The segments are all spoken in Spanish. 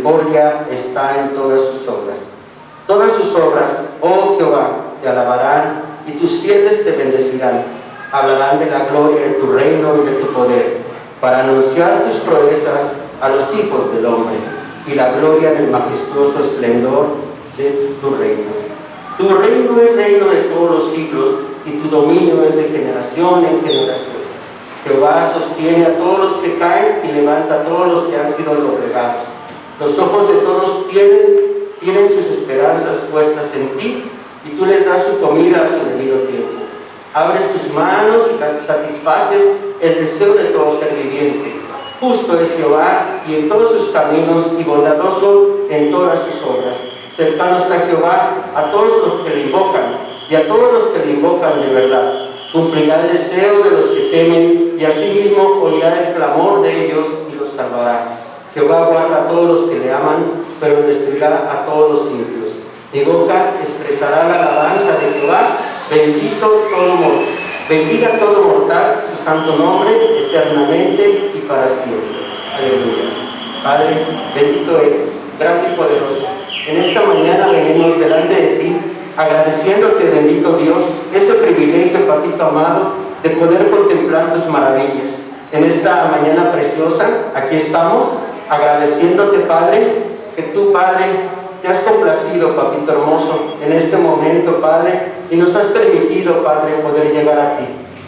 misericordia está en todas sus obras. Todas sus obras, oh Jehová, te alabarán, y tus fieles te bendecirán. Hablarán de la gloria de tu reino y de tu poder, para anunciar tus proezas a los hijos del hombre, y la gloria del majestuoso esplendor de tu reino. Tu reino es reino de todos los siglos, y tu dominio es de generación en generación. Jehová sostiene a todos los que caen y levanta a todos los que han sido doblegados. Los ojos de todos tienen sus esperanzas puestas en ti, y tú les das su comida a su debido tiempo. Abres tus manos y satisfaces el deseo de todo ser viviente. Justo es Jehová y en todos sus caminos, y bondadoso en todas sus obras. Cercano está Jehová a todos los que le invocan, y a todos los que le invocan de verdad. Cumplirá el deseo de los que temen, y asimismo oirá el clamor de ellos y los salvará. Jehová guarda a todos los que le aman, pero destruirá a todos los impíos. Mi boca expresará la alabanza de Jehová. Bendiga todo mortal su santo nombre eternamente y para siempre. Aleluya. Padre, bendito eres, grande y poderoso. En esta mañana venimos delante de ti, agradeciéndote, bendito Dios, ese privilegio, papito amado, de poder contemplar tus maravillas. En esta mañana preciosa, aquí estamos, agradeciéndote, Padre, que tú, Padre, te has complacido, papito hermoso, en este momento, Padre, y nos has permitido, Padre, poder llegar a ti.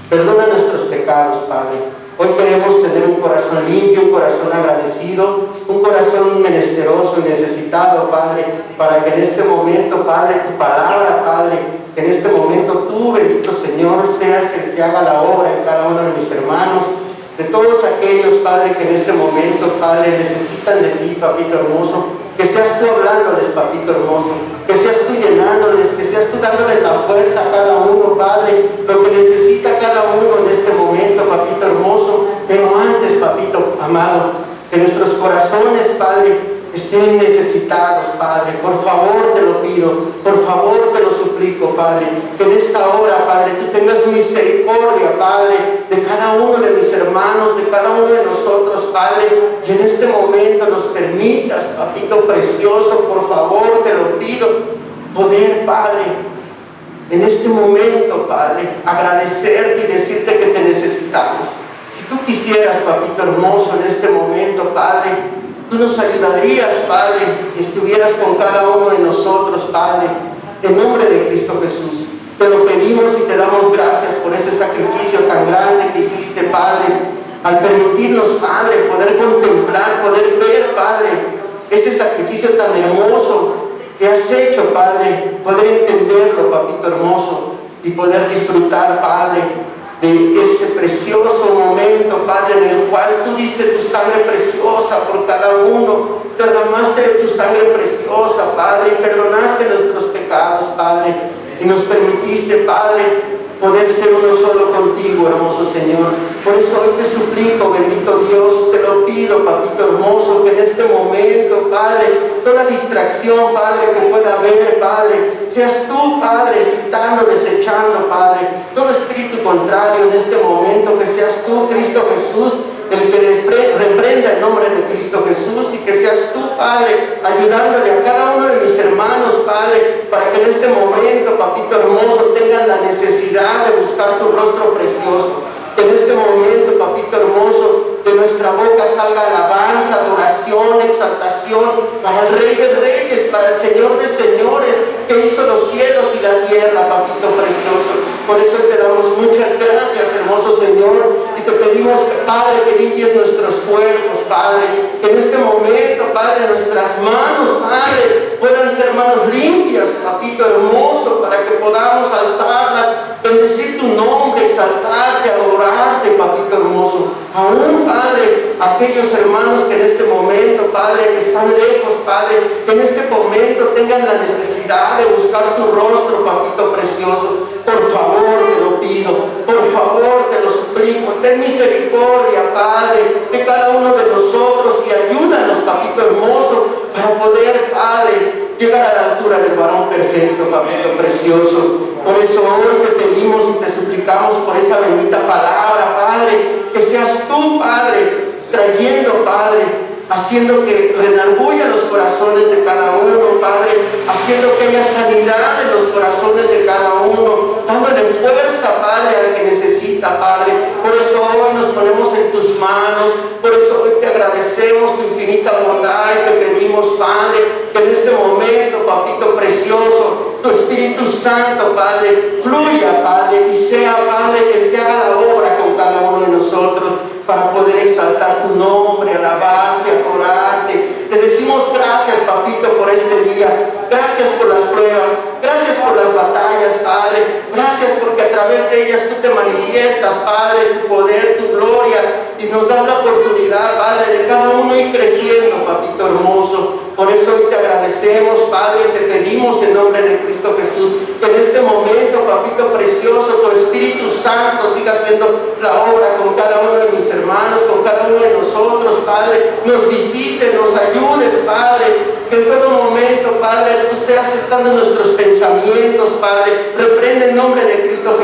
Perdona nuestros pecados, Padre. Hoy queremos tener un corazón limpio, un corazón agradecido, un corazón menesteroso y necesitado, Padre, para que en este momento, Padre, tu palabra, Padre, que en este momento tú, bendito Señor, seas el que haga la obra en cada uno de mis hermanos, de todos aquellos, Padre, que en este momento, Padre, necesitan de ti, papito hermoso. Que seas tú hablándoles, papito hermoso, que seas tú llenándoles, que seas tú dándoles la fuerza a cada uno, Padre, lo que necesita cada uno en este momento, papito hermoso. Pero antes, papito amado, que nuestros corazones, Padre, estén necesitados, Padre. Por favor te lo pido, por favor te lo suplico, Padre, que en esta hora, Padre, tú tengas misericordia, Padre, de cada uno de mis hermanos, de cada uno de nosotros, Padre, y en este momento nos permitas, papito precioso, por favor te lo pido, poder, Padre, en este momento, Padre, agradecerte y decirte que te necesitamos. Si tú quisieras, papito hermoso, en este momento, Padre, tú nos ayudarías, Padre, que estuvieras con cada uno de nosotros, Padre, en nombre de Cristo Jesús. Te lo pedimos y te damos gracias por ese sacrificio tan grande que hiciste, Padre, al permitirnos, Padre, poder contemplar, poder ver, Padre, ese sacrificio tan hermoso que has hecho, Padre, poder entenderlo, papito hermoso, y poder disfrutar, Padre, de ese precioso momento, Padre, en el cual tú diste tu sangre preciosa por cada uno, derramaste tu sangre preciosa, Padre, y perdonaste nuestros pecados, Padre, y nos permitiste, Padre, poder ser uno solo contigo, hermoso Señor. Por eso hoy te suplico, bendito Dios, te lo pido, papito hermoso, que en este momento, Padre, toda distracción, Padre, que pueda haber, Padre, seas tú, Padre, quitando, desechando, Padre, todo espíritu contrario en este momento, que seas tú, Cristo Jesús, el que reprenda el nombre de Cristo Jesús, y que seas tú, Padre, ayudándole a cada uno de mis hermanos, Padre, para que en este momento, papito hermoso, tengan la necesidad de buscar tu rostro precioso. Que en este momento, papito hermoso, de nuestra boca salga alabanza, adoración, exaltación para el Rey de Reyes, para el Señor de Señores, que hizo los cielos y la tierra, papito precioso. Por eso te damos muchas gracias, hermoso Señor, y te pedimos, Padre, que limpies nuestros cuerpos, Padre, que en este momento, Padre, nuestras manos, Padre, puedan ser manos limpias, papito hermoso, para que podamos alzarlas, bendecir tu nombre, exaltarte, adorarte, papito hermoso. Aún, Padre, aquellos hermanos que en este momento, Padre, están lejos, Padre, que en este momento tengan la necesidad de buscar tu rostro, papito precioso. Por favor, te lo pido, por favor, te lo suplico, ten misericordia, Padre, de cada uno de nosotros, y ayúdanos, papito hermoso, para poder, Padre, llegar a la altura del varón perfecto, papito precioso. Por eso hoy te pedimos y te suplicamos por esa bendita palabra, Padre, que seas tú, Padre, trayendo, Padre, haciendo que redarguya los corazones de cada uno, Padre, haciendo que haya sanidad en los corazones de cada uno, dándole fuerza, Padre, al que necesita, Padre. Por eso hoy nos ponemos en tus manos, por eso hoy te agradecemos tu infinita bondad y te pedimos, Padre, que en este momento, Papito precioso, tu Espíritu Santo, Padre, fluya, Padre, y sea, Padre, que te haga la obra con cada uno de nosotros para poder exaltar tu nombre, alabarte, adorarte. Te decimos gracias, Papito, por este día. Gracias por las pruebas, gracias por las batallas, Padre. Gracias porque a través de ellas tú te manifiestas, Padre, tu poder, tu gloria, y nos das la oportunidad, Padre, de cada uno ir creciendo, Papito hermoso. Por eso hoy te agradecemos, Padre, te pedimos en nombre de Cristo Jesús, que en este momento, Papito precioso, tu Espíritu Santo siga haciendo la obra con cada uno de mis hermanos, con cada uno de nosotros, Padre. Nos visite, nos ayudes, Padre, que en todo momento, Padre, tú seas estando en nuestros pensamientos, Padre. Reprende en nombre de Cristo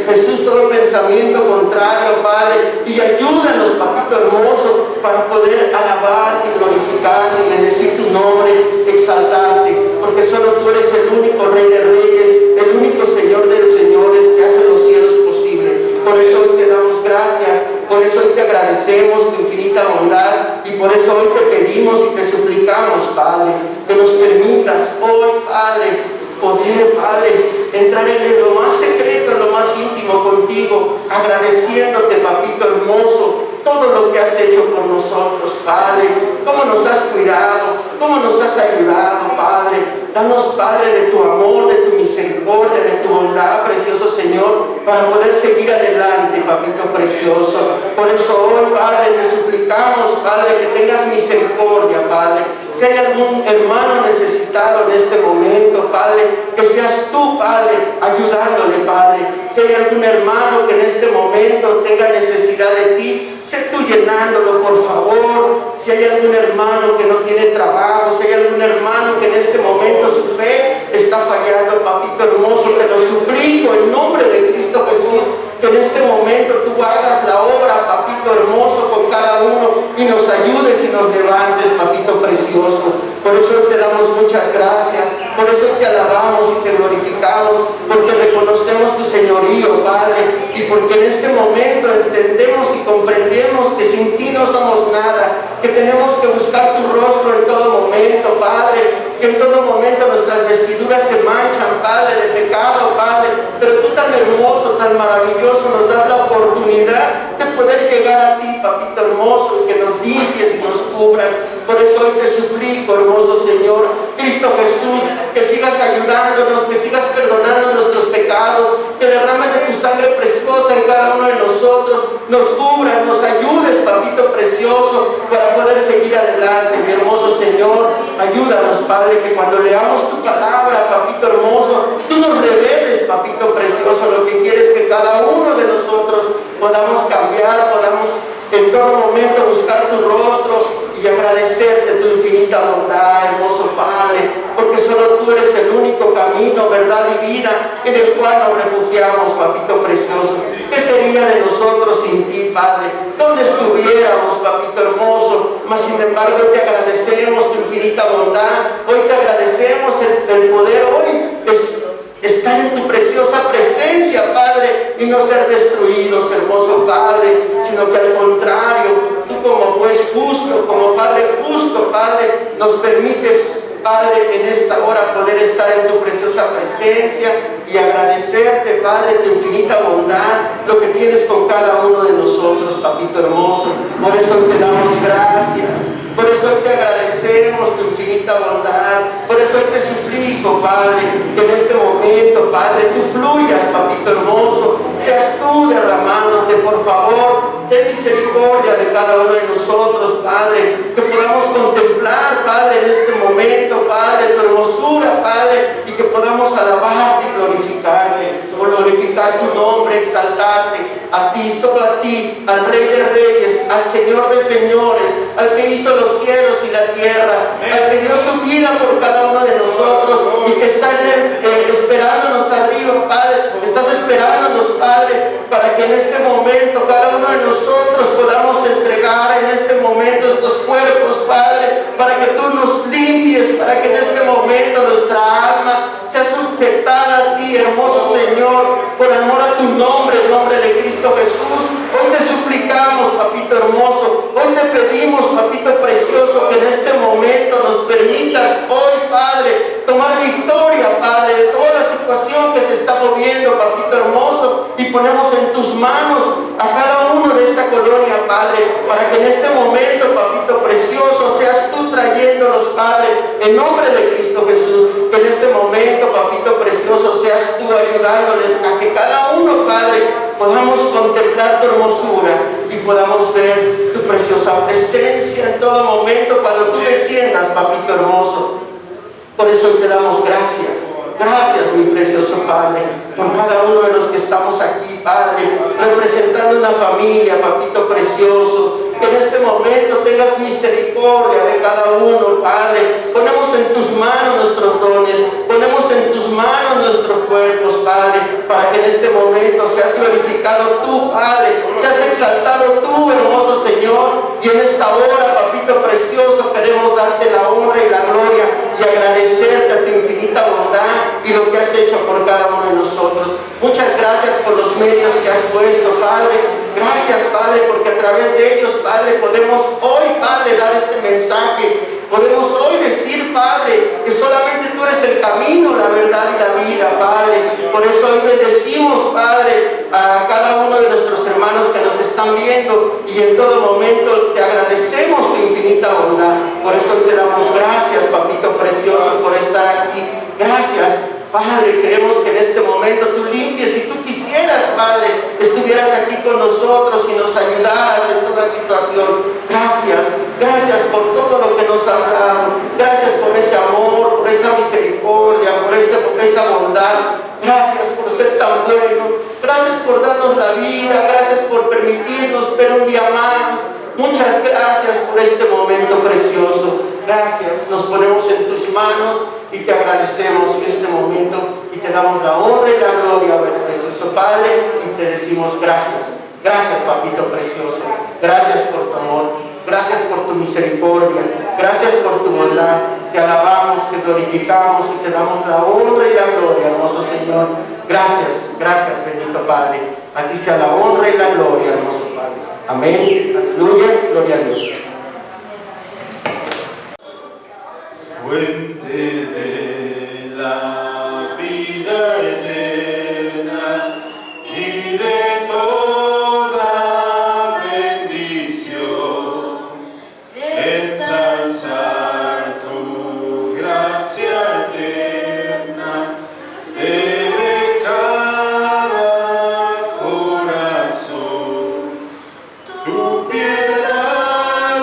Jesús todo pensamiento contrario, Padre, y ayúdanos, Papito hermoso, para poder alabarte y glorificarte y bendecir tu nombre, exaltarte, porque solo tú eres el único Rey de Reyes, el único Señor de los Señores que hace los cielos posibles. Por eso hoy te damos gracias, por eso hoy te agradecemos tu infinita bondad, y por eso hoy te pedimos y te suplicamos, Padre, que nos permitas hoy, Padre, poder, Padre, entrar en lo más secreto, en lo más íntimo contigo, agradeciéndote, Papito hermoso, todo lo que has hecho por nosotros, Padre, cómo nos has cuidado, cómo nos has ayudado, Padre. Danos, Padre, de tu amor, de tu misericordia, de tu bondad, precioso Señor, para poder seguir adelante, Papito precioso. Por eso hoy, Padre, te suplicamos, Padre, que tengas misericordia, Padre. Si hay algún hermano necesitado en este momento, Padre, que seas tú, Padre, ayudándole, Padre. Si hay algún hermano que en este momento tenga necesidad de ti, sé tú llenándolo, por favor. Si hay algún hermano que no tiene trabajo, si hay algún hermano que en este momento su fe está fallando, Papito hermoso, te lo suplico en nombre de Cristo Jesús, que en este momento tú hagas la obra, Papito hermoso, con cada uno, y nos ayudes y nos levantes, Papito precioso. Por eso te damos muchas gracias, por eso te alabamos y te glorificamos, porque reconocemos tu señorío, Padre, y porque en este momento entendemos y comprendemos que sin ti no somos nada, que tenemos que buscar tu rostro en todo momento, Padre, que en todo momento nuestras vestiduras se manchan, Padre, de pecado, Padre, pero tú tan hermoso, tan maravilloso, nos das la oportunidad de poder llegar a ti, Papito hermoso, y que nos limpies y nos cubras. Por eso hoy te suplico, hermoso Señor, Cristo Jesús, que sigas ayudándonos, que sigas perdonando nuestros pecados, que derrames de tu sangre preciosa en cada uno de nosotros, nos cubras, nos ayudes, Papito precioso, para poder seguir adelante, mi hermoso Señor. Ayúdanos, Padre, que cuando leamos tu palabra, Papito hermoso, tú nos reveles, Papito precioso, lo que quieres que cada uno de nosotros podamos cambiar, podamos en todo momento buscar tu rostro y agradecerte tu infinita bondad, hermoso Padre, porque solo tú eres el único camino, verdad y vida en el cual nos refugiamos, Papito precioso. ¿Qué sería de nosotros sin ti, Padre? ¿Dónde estuviéramos, Papito hermoso? Mas sin embargo te agradecemos tu infinita bondad, hoy te agradecemos el poder hoy estar en tu preciosa presencia, Padre, y no ser destruidos, hermoso Padre, sino que al contrario, tú como juez justo, como Padre justo, Padre, nos permites, Padre, en esta hora poder estar en tu preciosa presencia y agradecerte, Padre, tu infinita bondad, lo que tienes con cada uno de nosotros, Papito hermoso. Por eso te damos gracias. Por eso te agradecemos tu infinita bondad. Por eso te suplico, Padre, que en este momento, Padre, tú fluyas, Papito hermoso. Seas tú derramándote, por favor. Ten misericordia de cada uno de nosotros, Padre. Que podamos contemplar, Padre, en este momento, Padre, tu hermosura, Padre. Y que podamos alabarte y glorificarte. Glorificar tu nombre, exaltarte. A ti, solo a ti, al Rey de Reyes, al Señor de Señores, al que hizo los cielos y la tierra, al que dio su vida por cada uno de nosotros y que está esperándonos arriba, Padre. Estás esperándonos, Padre, para que en este momento cada uno de nosotros podamos entregar en este momento estos cuerpos, Padre, que tú nos limpies, para que en este momento nuestra alma sea sujetada a ti, hermoso Señor, por amor a tu nombre, el nombre de Cristo Jesús. Hoy te suplicamos, papito hermoso, hoy te pedimos, papito precioso, que en este momento nos permitas hoy, Padre, tomar victoria, Padre, de toda la situación que se está moviendo, papito hermoso, y ponemos en tus manos a cada uno de esta colonia, Padre, para que en este momento, papito precioso, seas tú trayéndolos, Padre, en nombre de Cristo Jesús. Que en este momento, papito precioso, seas tú ayudándoles a que cada uno, Padre, podamos contemplar tu hermosura y podamos ver tu preciosa presencia en todo momento cuando tú desciendas, papito hermoso. Por eso te damos gracias. Gracias, mi precioso Padre, por cada uno de los que estamos aquí, Padre, representando una familia, papito precioso. Que en este momento tengas misericordia de cada uno, Padre. Ponemos en tus manos nuestros dones, ponemos en tus manos nuestros cuerpos, Padre, para que en este momento seas glorificado tú, Padre, seas exaltado tú, hermoso Señor. Y en esta hora, papito precioso, queremos darte la honra y la gloria y agradecerte a tu infinita bondad y lo que has hecho por cada uno de nosotros. Muchas gracias por los medios que has puesto, Padre. Gracias, Padre, porque a través de ellos, Padre, podemos hoy, Padre, dar este mensaje. Podemos hoy decir, Padre, que solamente tú eres el camino, la verdad y la vida, Padre. Por eso hoy bendecimos, Padre, a cada uno de nuestros hermanos que nos están viendo, y en todo momento te agradecemos tu infinita bondad. Por eso te damos gracias, papito precioso, por estar aquí. Gracias, Padre. Queremos que en este momento tú limpies. Si tú quisieras, Padre, estuvieras aquí con nosotros y nos ayudaras en toda situación. Gracias, gracias por todo lo que nos has dado. Gracias por ese amor, por esa misericordia, por esa bondad. Gracias por ser tan bueno. Gracias por darnos la vida. Gracias por permitirnos ver un día más. Muchas gracias por este momento precioso. Gracias, nos ponemos en tus manos y te agradecemos en este momento y te damos la honra y la gloria, precioso Padre, y te decimos gracias. Gracias, papito precioso. Gracias por tu amor. Gracias por tu misericordia. Gracias por tu bondad. Te alabamos, te glorificamos y te damos la honra y la gloria, hermoso Señor. Gracias, gracias, bendito Padre. A ti sea la honra y la gloria, hermoso Padre. Amén. Aleluya. Gloria a Dios. Fuente de la vida eterna y de toda bendición, ensalzar tu gracia eterna debe cada corazón. Tu piedad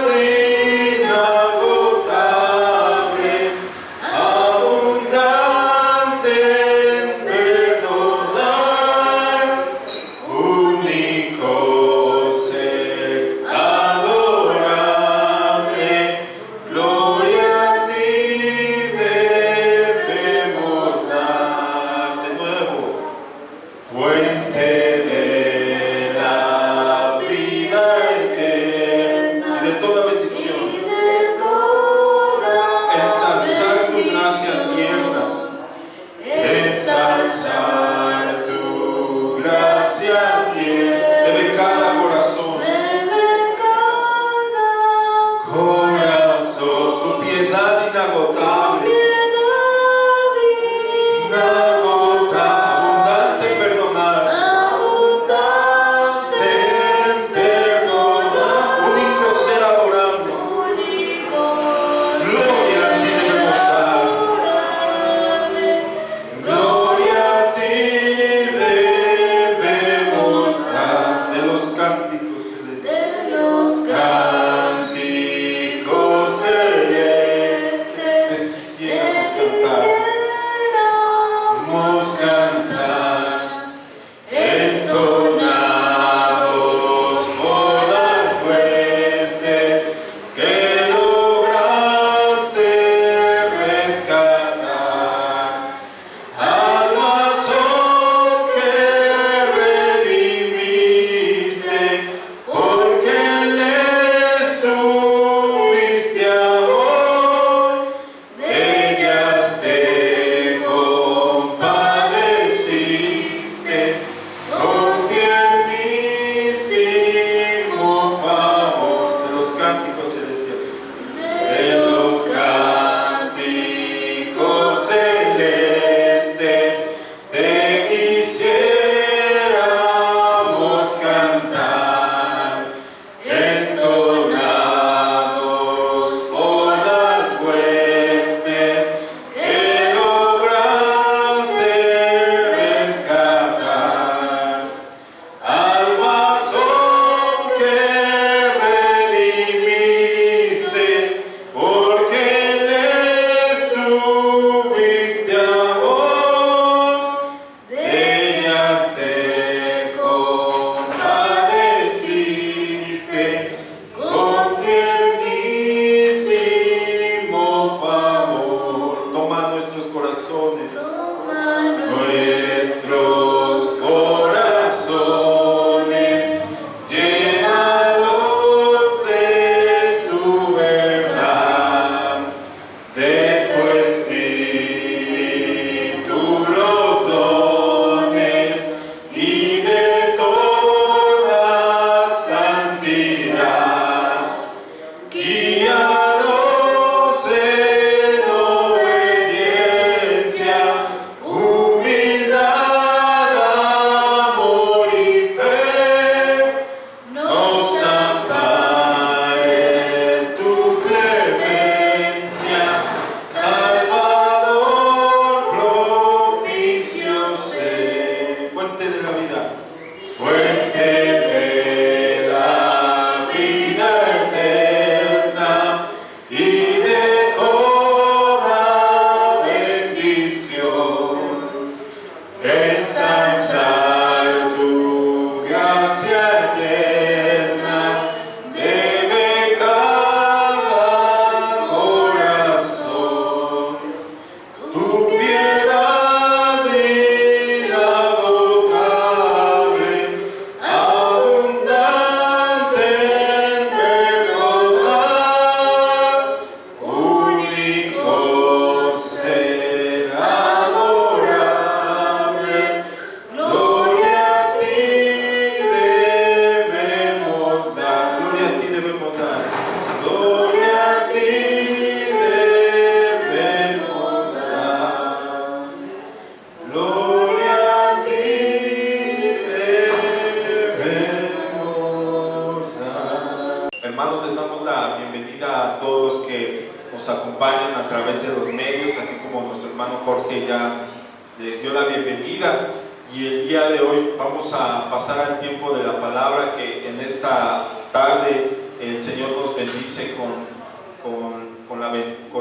Hermanos, les damos la bienvenida a todos los que nos acompañan a través de los medios, así como nuestro hermano Jorge ya les dio la bienvenida. Y el día de hoy vamos a pasar al tiempo de la palabra, que en esta tarde el Señor nos bendice con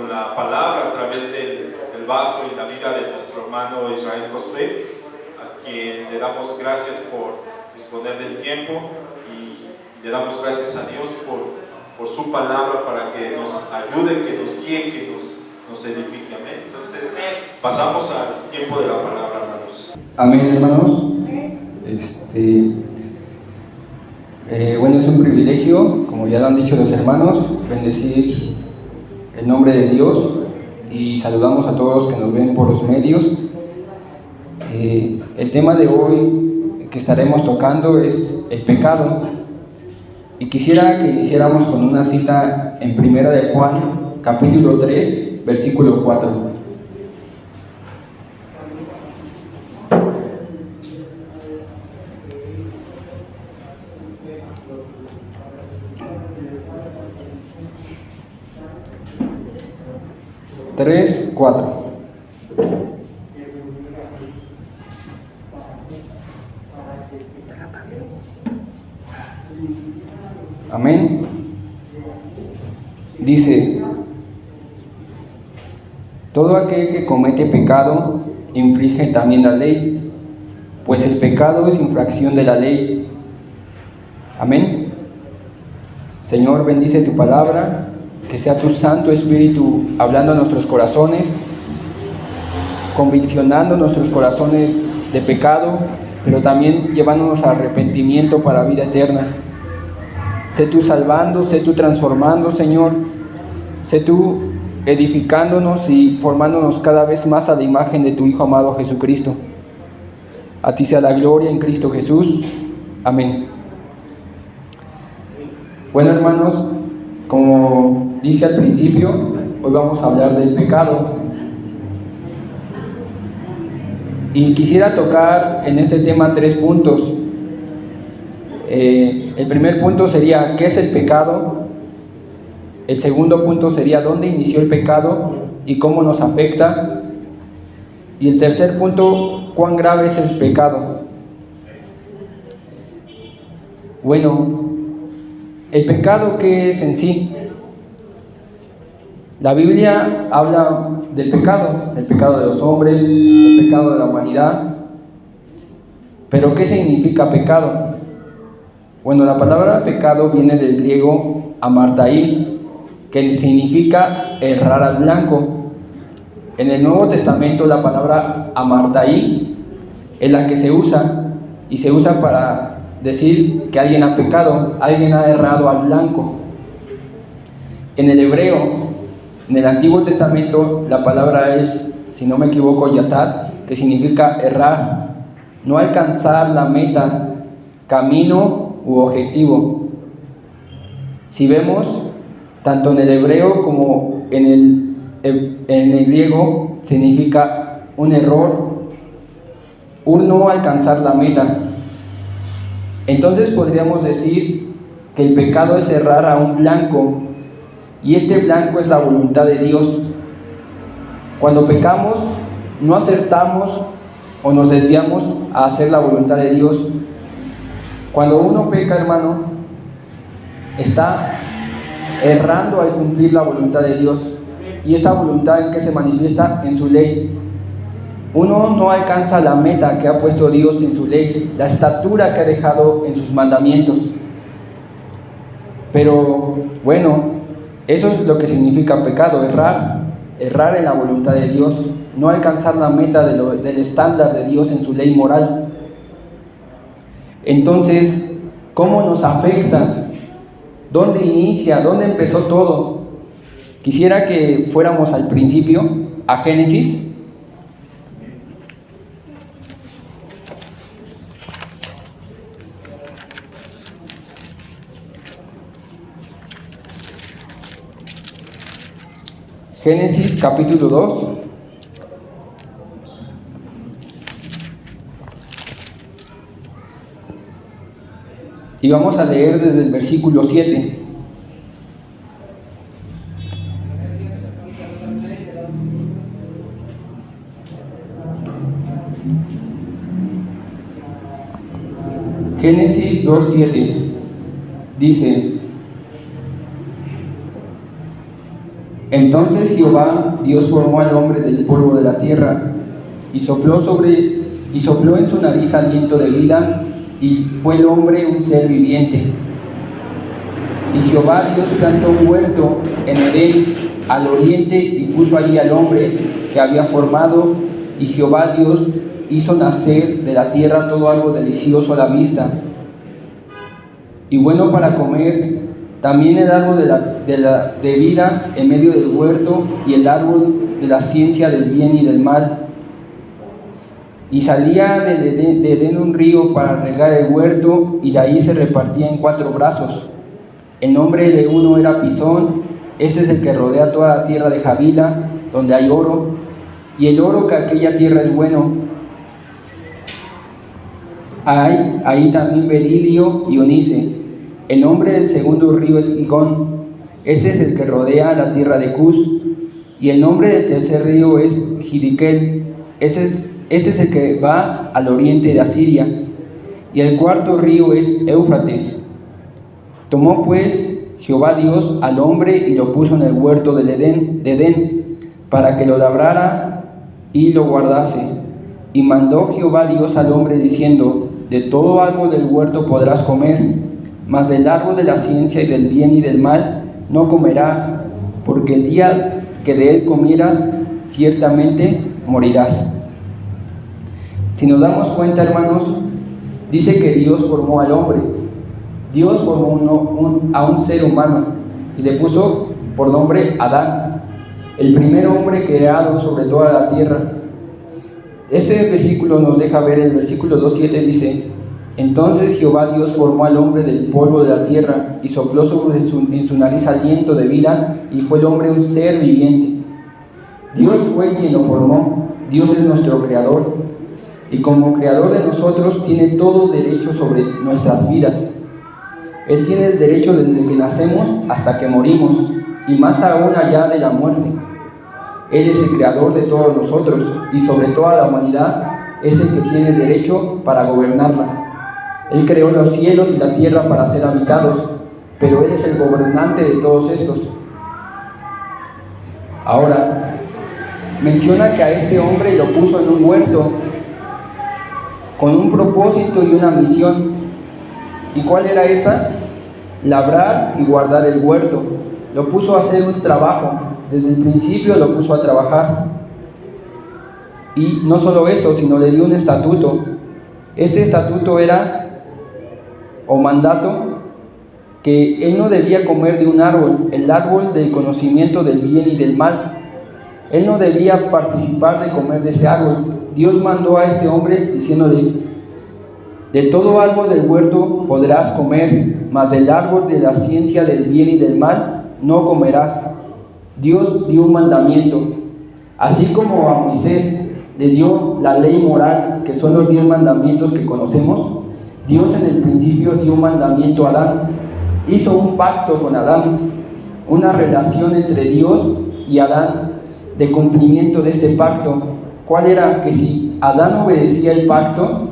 la palabra a través del vaso y la vida de nuestro hermano Israel Josué, a quien le damos gracias por disponer del tiempo y le damos gracias a Dios por su palabra para que nos ayude, que nos guíe, que nos edifique. Amén. Entonces pasamos al tiempo de la palabra, hermanos. Amén, hermanos. Bueno, es un privilegio, como ya lo han dicho los hermanos, bendecir el nombre de Dios, y saludamos a todos que nos ven por los medios. El tema de hoy que estaremos tocando es el pecado, y quisiera que iniciáramos con una cita en Primera de Juan, capítulo 3, versículo 4. Tres, 4. Amén. Dice: todo aquel que comete pecado infringe también la ley, pues el pecado es infracción de la ley. Amén. Señor, bendice tu palabra, que sea tu Santo Espíritu hablando a nuestros corazones, conviccionando nuestros corazones de pecado, pero también llevándonos a arrepentimiento para vida eterna. Sé tú salvando, sé tú transformando, Señor, sé tú edificándonos y formándonos cada vez más a la imagen de tu Hijo amado Jesucristo. A ti sea la gloria en Cristo Jesús. Amén. Bueno, hermanos, como dije al principio, hoy vamos a hablar del pecado. Y quisiera tocar en este tema 3 puntos. El primer punto sería: ¿qué es el pecado? El segundo punto sería: ¿dónde inició el pecado y cómo nos afecta? Y el tercer punto: ¿cuán grave es el pecado? Bueno, ¿el pecado qué es en sí? La Biblia habla del pecado de los hombres, del pecado de la humanidad. ¿Pero qué significa pecado? Bueno, la palabra pecado viene del griego amartai, que significa errar al blanco. En el Nuevo Testamento la palabra amartai es la que se usa, y se usa para decir que alguien ha pecado, alguien ha errado al blanco. En el hebreo, en el Antiguo Testamento, la palabra es, si no me equivoco, yatat, que significa errar, no alcanzar la meta, camino u objetivo. Si vemos, tanto en el hebreo como en el griego, significa un error, un no alcanzar la meta. Entonces podríamos decir que el pecado es errar a un blanco, y este blanco es la voluntad de Dios. Cuando pecamos, no acertamos o nos desviamos a hacer la voluntad de Dios. Cuando uno peca, hermano, está errando al cumplir la voluntad de Dios. ¿Y esta voluntad en qué se manifiesta? En su ley. Uno no alcanza la meta que ha puesto Dios en su ley, la estatura que ha dejado en sus mandamientos. Pero bueno, eso es lo que significa pecado: errar en la voluntad de Dios, no alcanzar la meta del estándar de Dios en su ley moral. Entonces, ¿cómo nos afecta? ¿Dónde inicia? ¿Dónde empezó todo? Quisiera que fuéramos al principio, a Génesis. Génesis capítulo 2. Y vamos a leer desde el versículo 7. Génesis 2:7 dice: Entonces Jehová Dios formó al hombre del polvo de la tierra y sopló en su nariz aliento de vida, y fue el hombre un ser viviente. Y Jehová Dios plantó un huerto en Edén al oriente y puso allí al hombre que había formado, y Jehová Dios hizo nacer de la tierra todo algo delicioso a la vista y bueno para comer, también el árbol de vida en medio del huerto, y el árbol de la ciencia del bien y del mal. Y salía de Edén un río para regar el huerto, y de ahí se repartía en 4 brazos. El nombre de uno era Pisón, este es el que rodea toda la tierra de Javila, donde hay oro, y el oro que aquella tierra es bueno. Hay ahí también berilio y onice. El nombre del segundo río es Gihón, este es el que rodea la tierra de Cus, y el nombre del tercer río es Hiddekel, este es el que va al oriente de Asiria, y el cuarto río es Éufrates. Tomó pues Jehová Dios al hombre y lo puso en el huerto de Edén, para que lo labrara y lo guardase. Y mandó Jehová Dios al hombre diciendo: de todo árbol del huerto podrás comer, mas del árbol de la ciencia y del bien y del mal no comerás, porque el día que de él comieras, ciertamente morirás. Si nos damos cuenta, hermanos, dice que Dios formó al hombre. Dios formó a un ser humano y le puso por nombre Adán, el primer hombre creado sobre toda la tierra. Este versículo nos deja ver, el versículo 2:7 dice: Entonces Jehová Dios formó al hombre del polvo de la tierra y sopló en su nariz aliento de vida, y fue el hombre un ser viviente. Dios fue quien lo formó. Dios es nuestro creador, y como creador de nosotros tiene todo derecho sobre nuestras vidas. Él tiene el derecho desde que nacemos hasta que morimos, y más aún allá de la muerte. Él es el creador de todos nosotros, y sobre toda la humanidad es el que tiene derecho para gobernarla. Él creó los cielos y la tierra para ser habitados, pero Él es el gobernante de todos estos. Ahora, menciona que a este hombre lo puso en un huerto con un propósito y una misión. ¿Y cuál era esa? Labrar y guardar el huerto. Lo puso a hacer un trabajo. Desde el principio lo puso a trabajar. Y no solo eso, sino le dio un estatuto. Este estatuto era, o mandato, que él no debía comer de un árbol, el árbol del conocimiento del bien y del mal. Él no debía participar de comer de ese árbol. Dios mandó a este hombre diciéndole: de todo árbol del huerto podrás comer, mas del árbol de la ciencia del bien y del mal no comerás. Dios dio un mandamiento. Así como a Moisés le dio la ley moral, que son los 10 mandamientos que conocemos, Dios en el principio dio un mandamiento a Adán. Hizo un pacto con Adán, una relación entre Dios y Adán de cumplimiento de este pacto. ¿Cuál era? Que si Adán obedecía el pacto,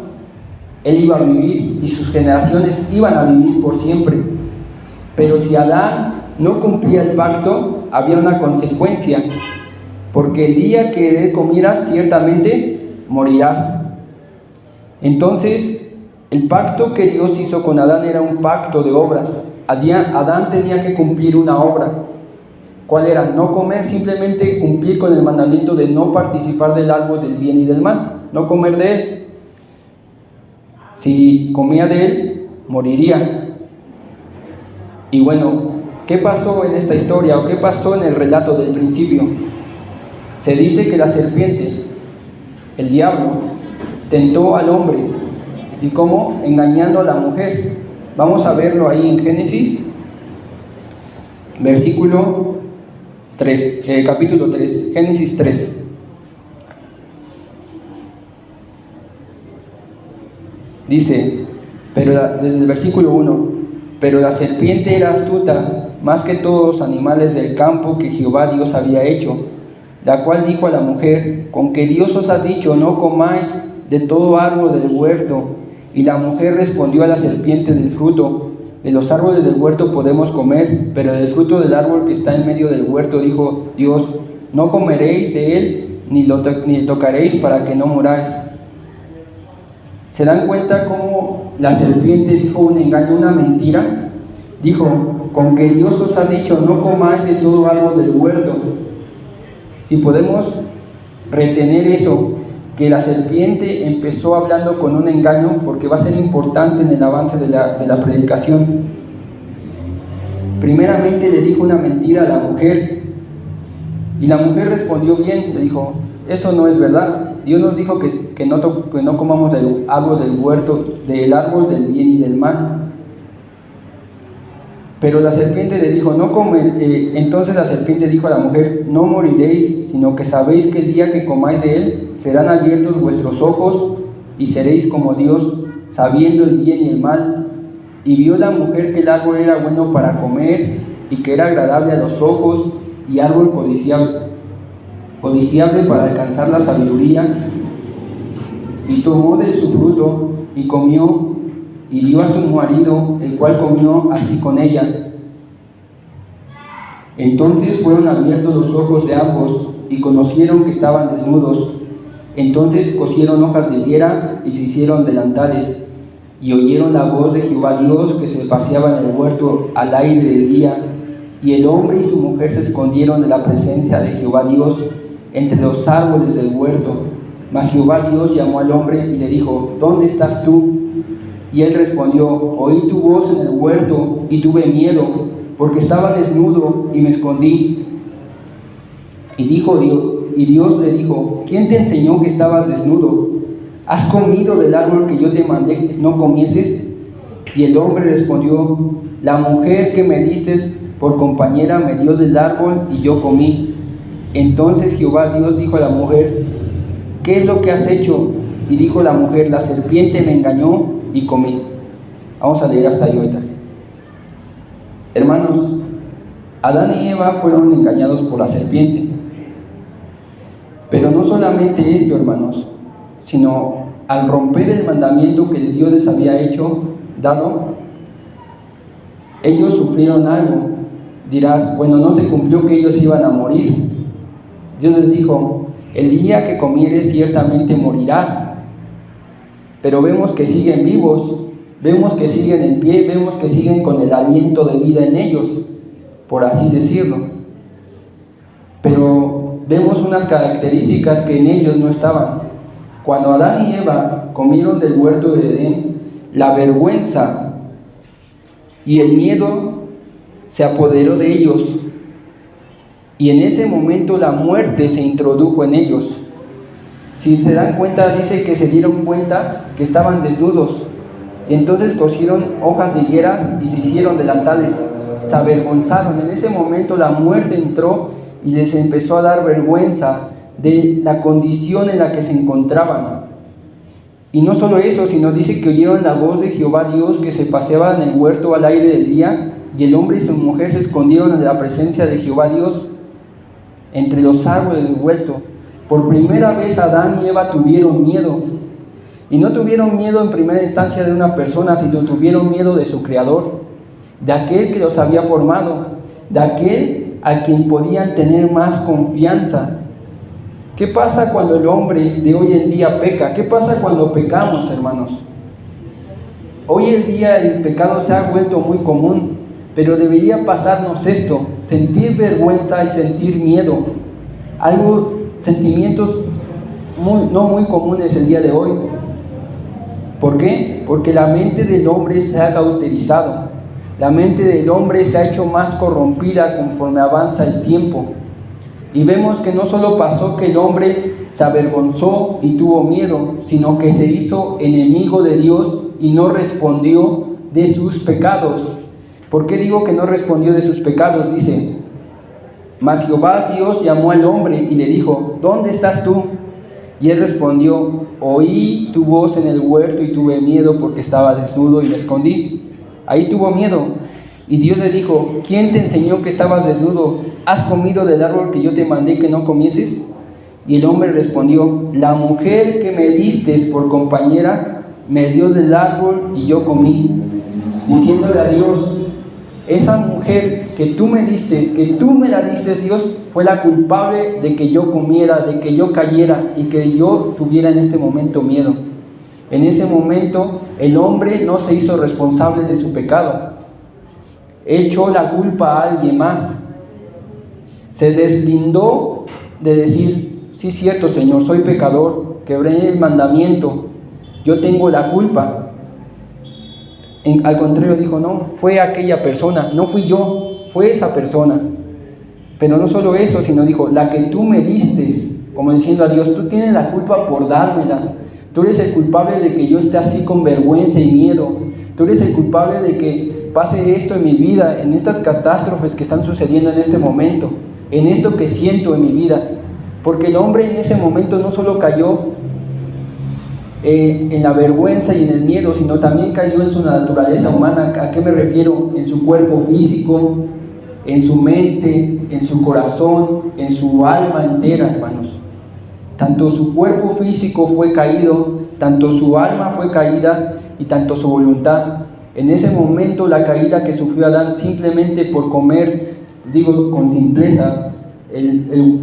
él iba a vivir y sus generaciones iban a vivir por siempre. Pero si Adán no cumplía el pacto, había una consecuencia, porque el día que de él comieras, ciertamente morirás. Entonces, el pacto que Dios hizo con Adán era un pacto de obras. Adán tenía que cumplir una obra. ¿Cuál era? No comer, simplemente cumplir con el mandamiento de no participar del árbol del bien y del mal, no comer de él. Si comía de él, moriría. Y bueno, ¿qué pasó en esta historia o qué pasó en el relato del principio? Se dice que la serpiente, el diablo, tentó al hombre. ¿Y cómo? Engañando a la mujer. Vamos a verlo ahí en Génesis, capítulo 3, Génesis 3. Dice, desde el versículo 1, pero la serpiente era astuta más que todos los animales del campo que Jehová Dios había hecho, la cual dijo a la mujer: con que Dios os ha dicho, no comáis de todo árbol del huerto. Y la mujer respondió a la serpiente: del fruto de los árboles del huerto podemos comer, pero del fruto del árbol que está en medio del huerto, dijo Dios, no comeréis de él, ni tocaréis para que no muráis. ¿Se dan cuenta cómo la serpiente dijo un engaño, una mentira? Dijo, con que Dios os ha dicho, no comáis de todo árbol del huerto. Si podemos retener eso, que la serpiente empezó hablando con un engaño, porque va a ser importante en el avance de la predicación. Primeramente le dijo una mentira a la mujer, y la mujer respondió bien, le dijo, eso no es verdad. Dios nos dijo que no comamos del árbol del huerto, del árbol del bien y del mal. Pero la serpiente le dijo, entonces la serpiente dijo a la mujer, no moriréis, sino que sabéis que el día que comáis de él, serán abiertos vuestros ojos, y seréis como Dios, sabiendo el bien y el mal. Y vio la mujer que el árbol era bueno para comer, y que era agradable a los ojos, y árbol codiciable para alcanzar la sabiduría. Y tomó de su fruto, y comió, y dio a su marido, el cual comió así con ella. Entonces fueron abiertos los ojos de ambos, y conocieron que estaban desnudos. Entonces cosieron hojas de higuera, y se hicieron delantales, y oyeron la voz de Jehová Dios, que se paseaba en el huerto al aire del día. Y el hombre y su mujer se escondieron de la presencia de Jehová Dios entre los árboles del huerto. Mas Jehová Dios llamó al hombre y le dijo, ¿dónde estás tú? Y él respondió, oí tu voz en el huerto y tuve miedo, porque estaba desnudo y me escondí. Y Dios le dijo, ¿quién te enseñó que estabas desnudo? ¿Has comido del árbol que yo te mandé no comieses? Y el hombre respondió, la mujer que me diste por compañera me dio del árbol y yo comí. Entonces Jehová Dios dijo a la mujer, ¿qué es lo que has hecho? Y dijo la mujer, la serpiente me engañó y comí. Vamos a leer hasta ahí ahorita. Hermanos, Adán y Eva fueron engañados por la serpiente. Pero no solamente esto, hermanos, sino al romper el mandamiento que Dios les había dado, ellos sufrieron algo. Dirás, bueno, no se cumplió que ellos iban a morir. Dios les dijo, el día que comieres ciertamente morirás. Pero vemos que siguen vivos, vemos que siguen en pie, vemos que siguen con el aliento de vida en ellos, por así decirlo. Pero vemos unas características que en ellos no estaban. Cuando Adán y Eva comieron del huerto de Edén, la vergüenza y el miedo se apoderó de ellos, y en ese momento la muerte se introdujo en ellos. Si se dan cuenta, dice que se dieron cuenta que estaban desnudos, y entonces cosieron hojas de higuera y se hicieron delantales, se avergonzaron. En ese momento la muerte entró y les empezó a dar vergüenza de la condición en la que se encontraban. Y no solo eso, sino dice que oyeron la voz de Jehová Dios, que se paseaba en el huerto al aire del día, y el hombre y su mujer se escondieron de la presencia de Jehová Dios entre los árboles del huerto. Por primera vez Adán y Eva tuvieron miedo, y no tuvieron miedo en primera instancia de una persona, sino tuvieron miedo de su Creador, de aquel que los había formado, de aquel a quien podían tener más confianza. ¿Qué pasa cuando el hombre de hoy en día peca? ¿Qué pasa cuando pecamos, hermanos? Hoy en día el pecado se ha vuelto muy común, pero debería pasarnos esto, sentir vergüenza y sentir miedo. Sentimientos no muy comunes el día de hoy. ¿Por qué? Porque la mente del hombre se ha cauterizado. La mente del hombre se ha hecho más corrompida conforme avanza el tiempo. Y vemos que no solo pasó que el hombre se avergonzó y tuvo miedo, sino que se hizo enemigo de Dios y no respondió de sus pecados. ¿Por qué digo que no respondió de sus pecados? Dice, mas Jehová Dios llamó al hombre y le dijo, ¿dónde estás tú? Y él respondió, oí tu voz en el huerto y tuve miedo porque estaba desnudo y me escondí. Ahí tuvo miedo. Y Dios le dijo, ¿quién te enseñó que estabas desnudo? ¿Has comido del árbol que yo te mandé que no comieses? Y el hombre respondió, la mujer que me diste por compañera me dio del árbol y yo comí, diciéndole a Dios, esa mujer que tú me diste, que tú me la diste, Dios, fue la culpable de que yo comiera, de que yo cayera y que yo tuviera en este momento miedo. En ese momento el hombre no se hizo responsable de su pecado, echó la culpa a alguien más, se deslindó de decir, sí, cierto, Señor, soy pecador, quebré el mandamiento, yo tengo la culpa. Al contrario dijo, no, fue aquella persona, no fui yo, fue esa persona. Pero no solo eso, sino dijo, la que tú me diste, como diciendo a Dios, tú tienes la culpa por dármela, tú eres el culpable de que yo esté así con vergüenza y miedo, tú eres el culpable de que pase esto en mi vida, en estas catástrofes que están sucediendo en este momento, en esto que siento en mi vida. Porque el hombre en ese momento no solo cayó en la vergüenza y en el miedo, sino también cayó en su naturaleza humana. ¿A qué me refiero? En su cuerpo físico, en su mente, en su corazón, en su alma entera, hermanos. Tanto su cuerpo físico fue caído, tanto su alma fue caída y tanto su voluntad. En ese momento la caída que sufrió Adán simplemente por comer, digo con simpleza,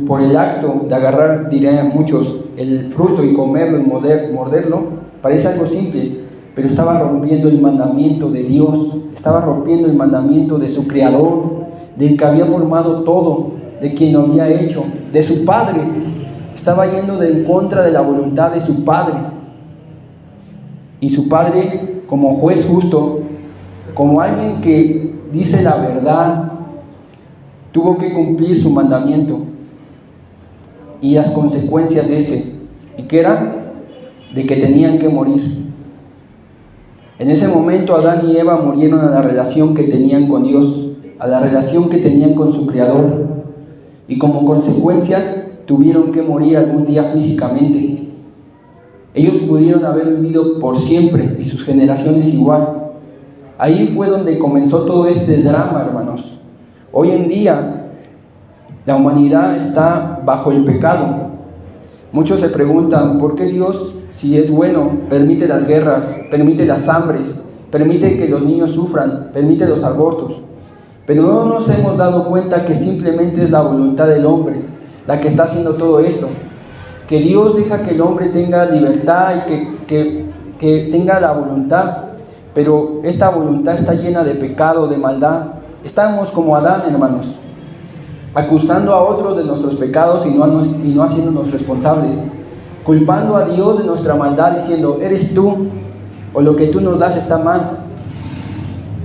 por el acto de agarrar, dirían muchos, el fruto y comerlo y morderlo, parece algo simple, pero estaba rompiendo el mandamiento de Dios, estaba rompiendo el mandamiento de su Creador, del que había formado todo, de quien lo había hecho, de su Padre. Estaba yendo en contra de la voluntad de su Padre. Y su Padre, como juez justo, como alguien que dice la verdad, tuvo que cumplir su mandamiento y las consecuencias de este. ¿Y qué era? De que tenían que morir. En ese momento Adán y Eva murieron a la relación que tenían con Dios, a la relación que tenían con su Creador, y como consecuencia tuvieron que morir algún día físicamente. Ellos pudieron haber vivido por siempre y sus generaciones igual. Ahí fue donde comenzó todo este drama, hermanos. Hoy en día la humanidad está bajo el pecado. Muchos se preguntan, ¿por qué Dios, si es bueno, permite las guerras, permite las hambres, permite que los niños sufran, permite los abortos? Pero no nos hemos dado cuenta que simplemente es la voluntad del hombre la que está haciendo todo esto. Que Dios deja que el hombre tenga libertad y que tenga la voluntad, pero esta voluntad está llena de pecado, de maldad. Estamos como Adán, hermanos, acusando a otros de nuestros pecados y no haciéndonos responsables, culpando a Dios de nuestra maldad, diciendo, eres tú, o lo que tú nos das está mal,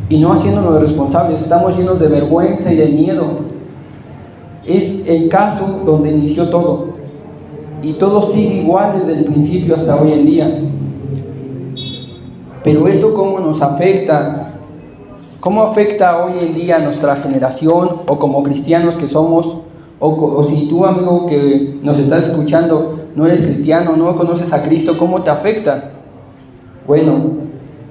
y no haciéndonos responsables. Estamos llenos de vergüenza y de miedo. Es el caso donde inició todo, y todo sigue igual desde el principio hasta hoy en día. Pero esto ¿cómo nos afecta? ¿Cómo afecta hoy en día a nuestra generación o como cristianos que somos? O si tú, amigo, que nos estás escuchando, no eres cristiano, no conoces a Cristo, ¿cómo te afecta? Bueno,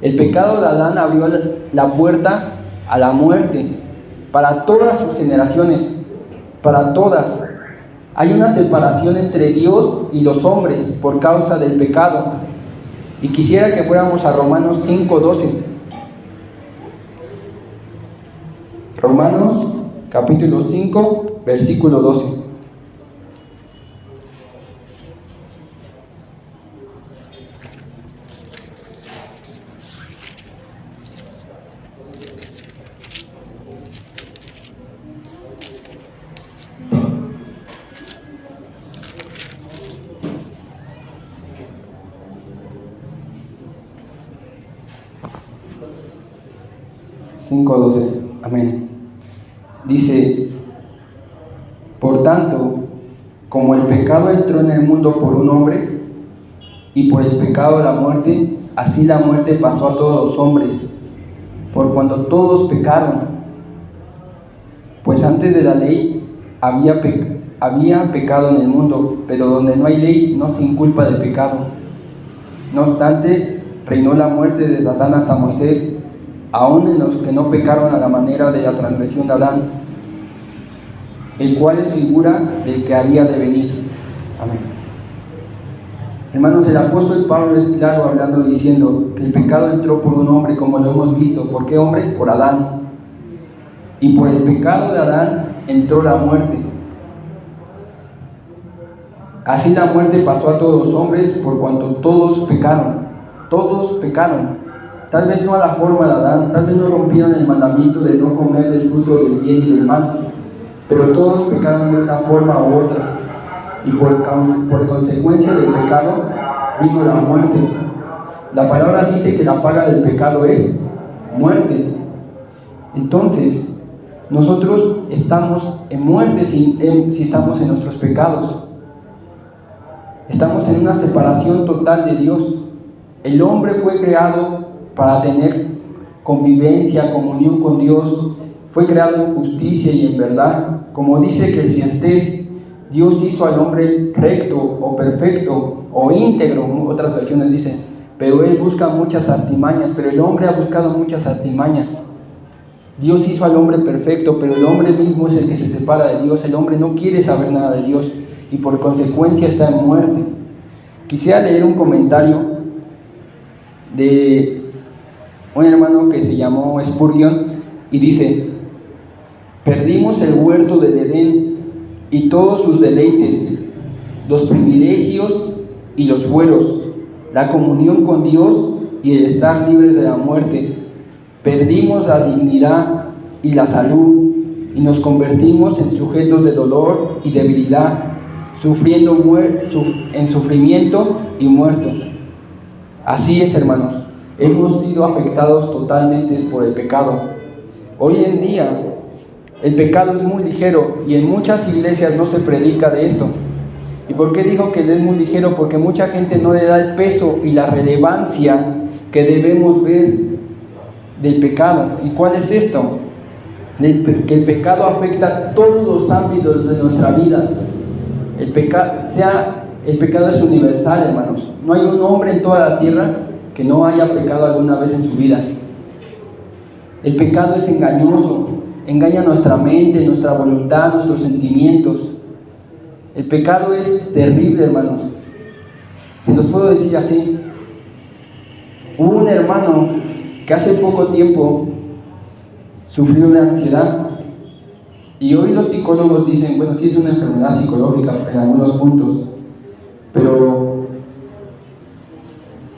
el pecado de Adán abrió la puerta a la muerte para todas sus generaciones, para todas. Hay una separación entre Dios y los hombres por causa del pecado. Y quisiera que fuéramos a Romanos 5:12. Romanos capítulo 5, versículo 12. Amén. Dice, por tanto, como el pecado entró en el mundo por un hombre, y por el pecado la muerte, así la muerte pasó a todos los hombres, por cuando todos pecaron. Pues antes de la ley había pecado en el mundo, pero donde no hay ley no se inculpa de pecado. No obstante, reinó la muerte desde Adán hasta Moisés, aun en los que no pecaron a la manera de la transgresión de Adán, el cual es figura del que había de venir. Amén. Hermanos, el apóstol Pablo es claro hablando, diciendo que el pecado entró por un hombre, como lo hemos visto. ¿Por qué hombre? Por Adán. Y por el pecado de Adán entró la muerte. Así la muerte pasó a todos los hombres por cuanto todos pecaron. Todos pecaron. Tal vez no a la forma de Adán, tal vez no rompieron el mandamiento de no comer del fruto del bien y del mal, pero todos pecaron de una forma u otra. Y por consecuencia del pecado vino la muerte. La palabra dice que la paga del pecado es muerte. Entonces, nosotros estamos en muerte si estamos en nuestros pecados. Estamos en una separación total de Dios. El hombre fue creado para tener convivencia, comunión con Dios. Fue creado en justicia y en verdad. Como dice Eclesiastés, Dios hizo al hombre recto o perfecto o íntegro, otras versiones dicen, pero él busca muchas artimañas, pero el hombre ha buscado muchas artimañas. Dios hizo al hombre perfecto, pero el hombre mismo es el que se separa de Dios. El hombre no quiere saber nada de Dios y por consecuencia está en muerte. Quisiera leer un comentario de un hermano que se llamó Spurgeon y dice: perdimos el huerto del Edén y todos sus deleites, los privilegios y los fueros, la comunión con Dios y el estar libres de la muerte. Perdimos la dignidad y la salud y nos convertimos en sujetos de dolor y debilidad, sufriendo en sufrimiento y muerto. Así es, hermanos, hemos sido afectados totalmente por el pecado. Hoy en día el pecado es muy ligero y en muchas iglesias no se predica de esto. ¿Y por qué digo que es muy ligero? Porque mucha gente no le da el peso y la relevancia que debemos ver del pecado. ¿Y cuál es esto? Que el pecado afecta todos los ámbitos de nuestra vida. El pecado es universal, hermanos. No hay un hombre en toda la tierra que no haya pecado alguna vez en su vida. El pecado es engañoso, engaña nuestra mente, nuestra voluntad, nuestros sentimientos. El pecado es terrible, hermanos. Se los puedo decir así. Hubo un hermano que hace poco tiempo sufrió de ansiedad. Y hoy los psicólogos dicen, bueno, sí es una enfermedad psicológica en algunos puntos, pero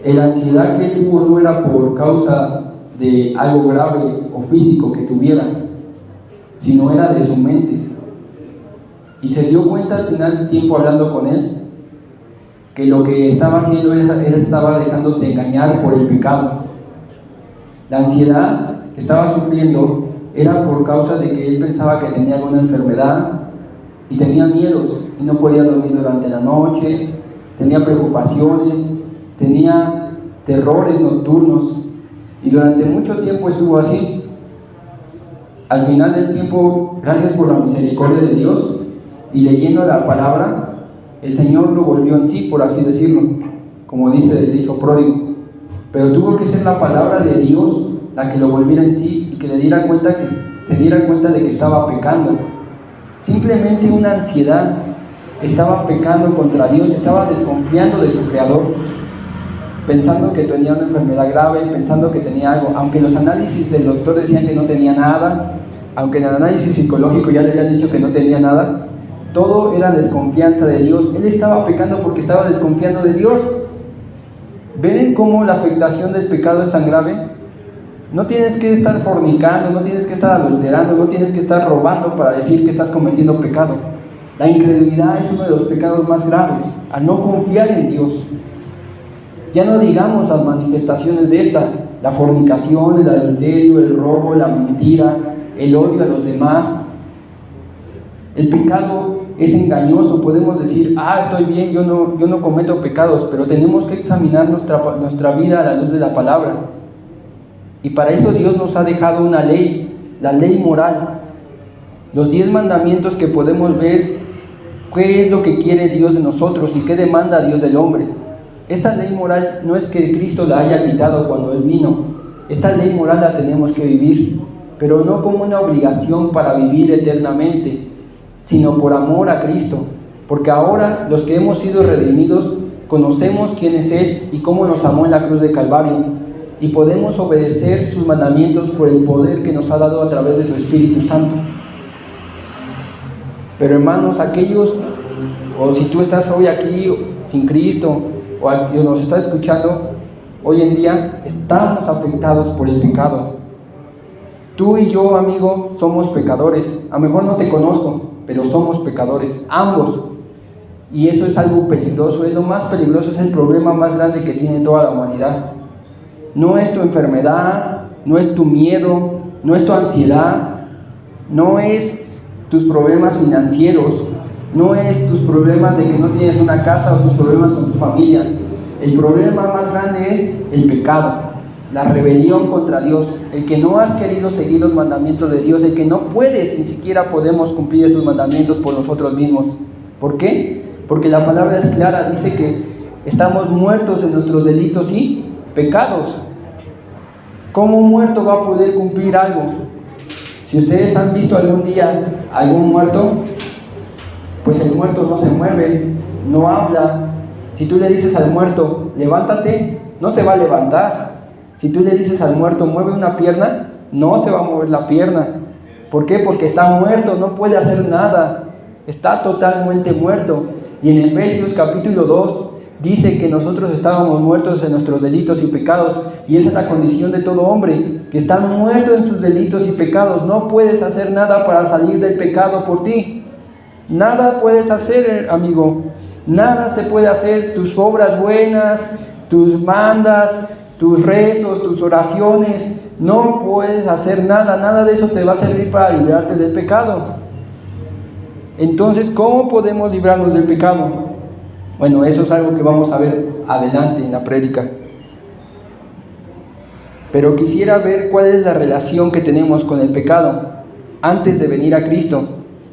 la ansiedad que tuvo no era por causa de algo grave o físico que tuviera, sino era de su mente. Y se dio cuenta al final del tiempo hablando con él, que lo que estaba haciendo él estaba dejándose engañar por el pecado. La ansiedad que estaba sufriendo era por causa de que él pensaba que tenía alguna enfermedad y tenía miedos y no podía dormir durante la noche, tenía preocupaciones, tenía terrores nocturnos y durante mucho tiempo estuvo así. Al final del tiempo, gracias por la misericordia de Dios y leyendo la palabra, el Señor lo volvió en sí, por así decirlo, como dice el hijo pródigo. Pero tuvo que ser la palabra de Dios la que lo volviera en sí y que se diera cuenta de que estaba pecando. Simplemente una ansiedad, estaba pecando contra Dios, estaba desconfiando de su Creador, pensando que tenía una enfermedad grave, pensando que tenía algo, aunque los análisis del doctor decían que no tenía nada, aunque en el análisis psicológico ya le habían dicho que no tenía nada, todo era desconfianza de Dios. Él estaba pecando porque estaba desconfiando de Dios. ¿Ven cómo la afectación del pecado es tan grave? No tienes que estar fornicando, no tienes que estar adulterando, no tienes que estar robando para decir que estás cometiendo pecado. La incredulidad es uno de los pecados más graves, al no confiar en Dios. Ya no digamos las manifestaciones de esta, la fornicación, el adulterio, el robo, la mentira, el odio a los demás. El pecado es engañoso, podemos decir, estoy bien, yo no cometo pecados, pero tenemos que examinar nuestra vida a la luz de la palabra. Y para eso Dios nos ha dejado una ley, la ley moral, los 10 mandamientos que podemos ver qué es lo que quiere Dios de nosotros y qué demanda Dios del hombre. Esta ley moral no es que Cristo la haya quitado cuando Él vino, esta ley moral la tenemos que vivir, pero no como una obligación para vivir eternamente, sino por amor a Cristo, porque ahora los que hemos sido redimidos conocemos quién es Él y cómo nos amó en la cruz de Calvario, y podemos obedecer sus mandamientos por el poder que nos ha dado a través de su Espíritu Santo. Pero hermanos, aquellos, o si tú estás hoy aquí sin Cristo, o nos estás escuchando, hoy en día estamos afectados por el pecado. Tú y yo, amigo, somos pecadores. A lo mejor no te conozco, pero somos pecadores, ambos. Y eso es algo peligroso, es lo más peligroso, es el problema más grande que tiene toda la humanidad. No es tu enfermedad, no es tu miedo, no es tu ansiedad, no es tus problemas financieros, no es tus problemas de que no tienes una casa o tus problemas con tu familia. El problema más grande es el pecado, la rebelión contra Dios, el que no has querido seguir los mandamientos de Dios, el que no puedes, ni siquiera podemos cumplir esos mandamientos por nosotros mismos. ¿Por qué? Porque la palabra es clara, dice que estamos muertos en nuestros delitos y pecados. ¿Cómo un muerto va a poder cumplir algo? Si ustedes han visto algún día algún muerto, pues el muerto no se mueve, no habla. Si tú le dices al muerto, levántate, no se va a levantar. Si tú le dices al muerto, mueve una pierna, no se va a mover la pierna. ¿Por qué? Porque está muerto, no puede hacer nada, está totalmente muerto. Y en Efesios capítulo 2 dice que nosotros estábamos muertos en nuestros delitos y pecados, y esa es la condición de todo hombre, que está muerto en sus delitos y pecados. No puedes hacer nada para salir del pecado por ti. Nada puedes hacer, amigo. Nada se puede hacer. Tus obras buenas, tus mandas, tus rezos, tus oraciones, no puedes hacer nada. Nada de eso te va a servir para librarte del pecado. Entonces, ¿cómo podemos librarnos del pecado? Bueno, eso es algo que vamos a ver adelante en la prédica. Pero quisiera ver cuál es la relación que tenemos con el pecado antes de venir a Cristo.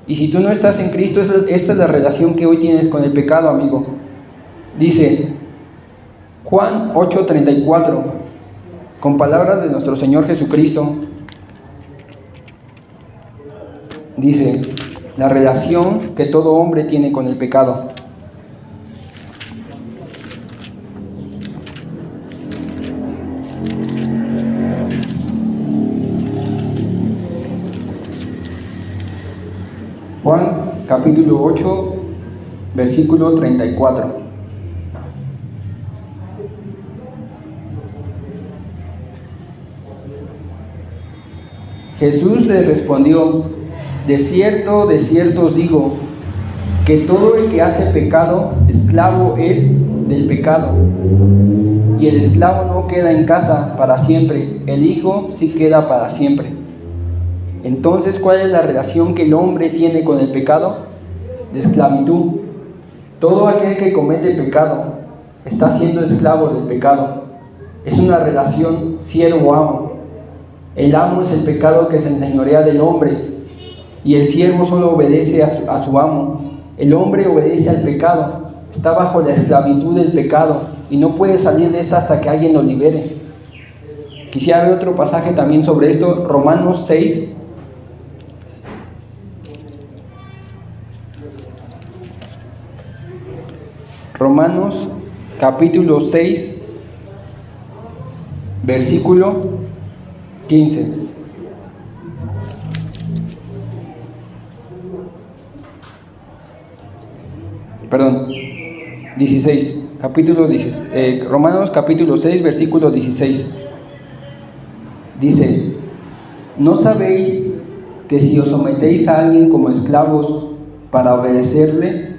Y si tú no estás en Cristo, esta es la relación que hoy tienes con el pecado, amigo. Dice Juan 8:34, con palabras de nuestro Señor Jesucristo, dice la relación que todo hombre tiene con el pecado. Juan capítulo 8, versículo 34. Jesús le respondió: de cierto os digo, que todo el que hace pecado, esclavo es del pecado. Y el esclavo no queda en casa para siempre, el Hijo sí queda para siempre. Entonces, ¿cuál es la relación que el hombre tiene con el pecado? De esclavitud. Todo aquel que comete pecado está siendo esclavo del pecado. Es una relación siervo-amo. El amo es el pecado que se enseñorea del hombre, y el siervo solo obedece a su amo. El hombre obedece al pecado, está bajo la esclavitud del pecado y no puede salir de esta hasta que alguien lo libere. Quisiera ver otro pasaje también sobre esto, Romanos 6. Romanos capítulo 6, versículo 15. Perdón, 16. Romanos capítulo 6, versículo 16. Dice: ¿no sabéis que si os sometéis a alguien como esclavos para obedecerle,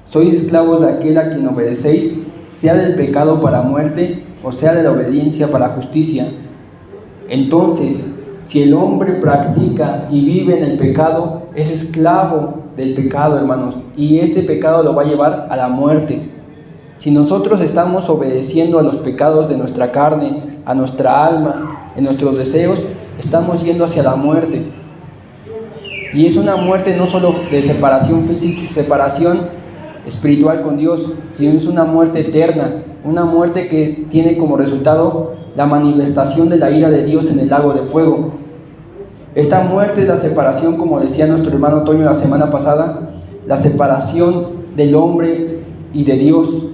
sois esclavos de aquel a quien obedecéis, sea del pecado para muerte o sea de la obediencia para justicia? Entonces, si el hombre practica y vive en el pecado, es esclavo del pecado, hermanos, y este pecado lo va a llevar a la muerte. Si nosotros estamos obedeciendo a los pecados de nuestra carne, a nuestra alma, en nuestros deseos, estamos yendo hacia la muerte. Y es una muerte no solo de separación física, separación espiritual con Dios, sino es una muerte eterna, una muerte que tiene como resultado la manifestación de la ira de Dios en el lago de fuego. Esta muerte es la separación, como decía nuestro hermano Toño la semana pasada, la separación del hombre y de Dios.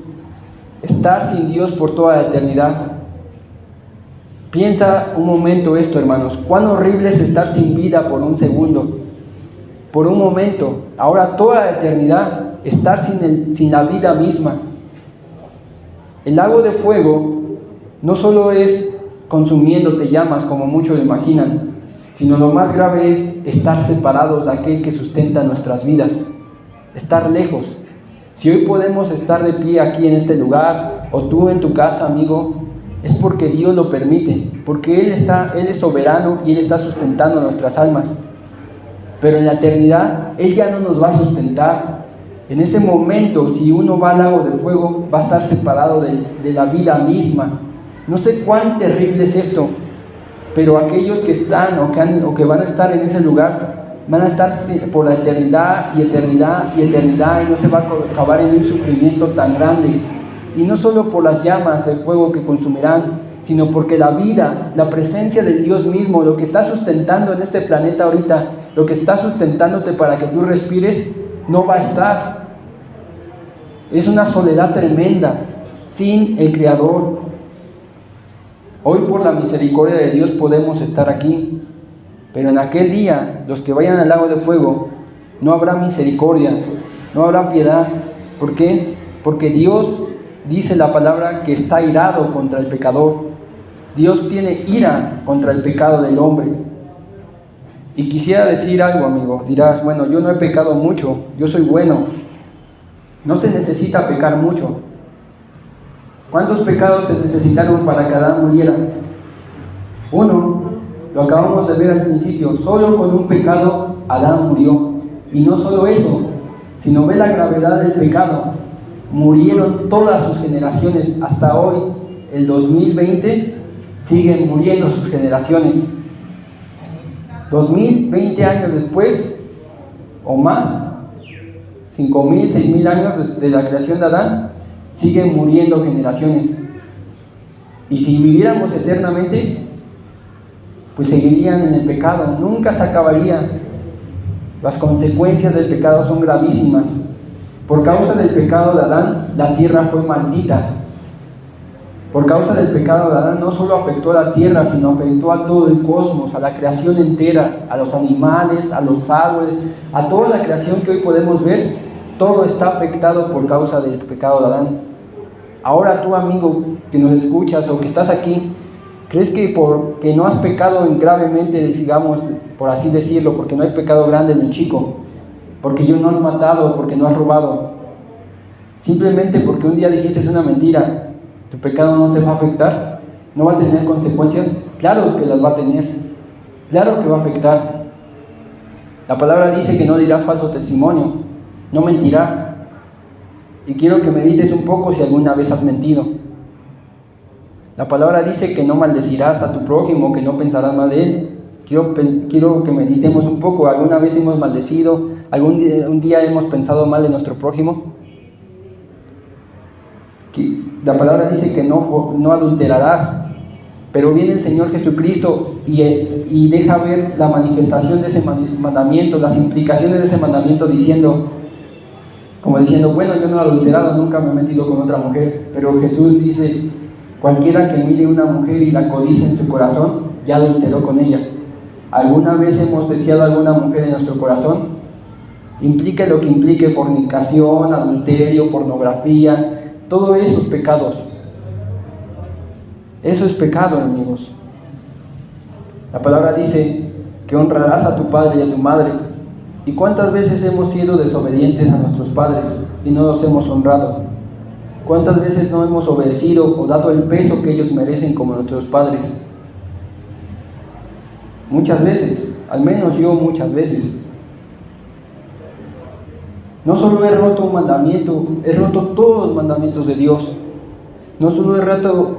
estar sin Dios por toda la eternidad. Piensa un momento esto, hermanos, cuán horrible es estar sin vida por un segundo, por un momento. Ahora toda la eternidad, estar sin la vida misma. El lago de fuego no solo es consumiéndote llamas, como muchos lo imaginan, sino lo más grave es estar separados de aquel que sustenta nuestras vidas, estar lejos. Si hoy podemos estar de pie aquí en este lugar, o tú en tu casa, amigo, es porque Dios lo permite, porque Él es soberano y Él está sustentando nuestras almas. Pero en la eternidad, Él ya no nos va a sustentar. En ese momento, si uno va al lago de fuego, va a estar separado de la vida misma. No sé cuán terrible es esto, pero aquellos que están o que van a estar en ese lugar, van a estar por la eternidad y eternidad y eternidad, y no se va a acabar en un sufrimiento tan grande. Y no solo por las llamas de fuego que consumirán, sino porque la vida, la presencia de Dios mismo, lo que está sustentando en este planeta ahorita, lo que está sustentándote para que tú respires, no va a estar. Es una soledad tremenda, sin el Creador. Hoy por la misericordia de Dios podemos estar aquí, pero en aquel día, los que vayan al lago de fuego, no habrá misericordia, no habrá piedad. ¿Por qué? Porque Dios dice la palabra que está irado contra el pecador. Dios tiene ira contra el pecado del hombre. Y quisiera decir algo, amigo. Dirás, bueno, yo no he pecado mucho, yo soy bueno. No se necesita pecar mucho. ¿Cuántos pecados se necesitaron para que Adán muriera? Uno, lo acabamos de ver al principio. Solo con un pecado Adán murió. Y no solo eso, sino ve la gravedad del pecado. Murieron todas sus generaciones. Hasta hoy, el 2020, siguen muriendo sus generaciones. 2020 años después, o más, 5.000, 6.000 años de la creación de Adán, siguen muriendo generaciones. Y si viviéramos eternamente, pues seguirían en el pecado, nunca se acabaría. Las consecuencias del pecado son gravísimas. Por causa del pecado de Adán, la tierra fue maldita. Por causa del pecado de Adán, no solo afectó a la tierra, sino afectó a todo el cosmos, a la creación entera, a los animales, a los árboles, a toda la creación que hoy podemos ver. Todo está afectado por causa del pecado de Adán. Ahora tú, amigo, que nos escuchas o que estás aquí, ¿crees que porque no has pecado gravemente, digamos, por así decirlo, porque no hay pecado grande ni chico, porque no has matado, porque no has robado, simplemente porque un día dijiste una mentira, tu pecado no te va a afectar? ¿No va a tener consecuencias? Claro que las va a tener, claro que va a afectar. La palabra dice que no dirás falso testimonio, no mentirás. Y quiero que medites un poco si alguna vez has mentido. La palabra dice que no maldecirás a tu prójimo, que no pensarás mal de él. Quiero que meditemos un poco. ¿Alguna vez hemos maldecido? ¿Un día hemos pensado mal de nuestro prójimo? La palabra dice que no adulterarás. Pero viene el Señor Jesucristo y deja ver la manifestación de ese mandamiento, las implicaciones de ese mandamiento, como diciendo, bueno, yo no he adulterado, nunca me he metido con otra mujer. Pero Jesús dice, cualquiera que mire a una mujer y la codicia en su corazón, ya adulteró con ella. ¿Alguna vez hemos deseado a alguna mujer en nuestro corazón? Implique lo que implique, fornicación, adulterio, pornografía, todos esos pecados. Eso es pecado, amigos. La palabra dice que honrarás a tu padre y a tu madre. ¿Y cuántas veces hemos sido desobedientes a nuestros padres y no los hemos honrado? ¿Cuántas veces no hemos obedecido o dado el peso que ellos merecen como nuestros padres? Muchas veces, al menos yo muchas veces. No solo he roto un mandamiento, he roto todos los mandamientos de Dios. No solo he roto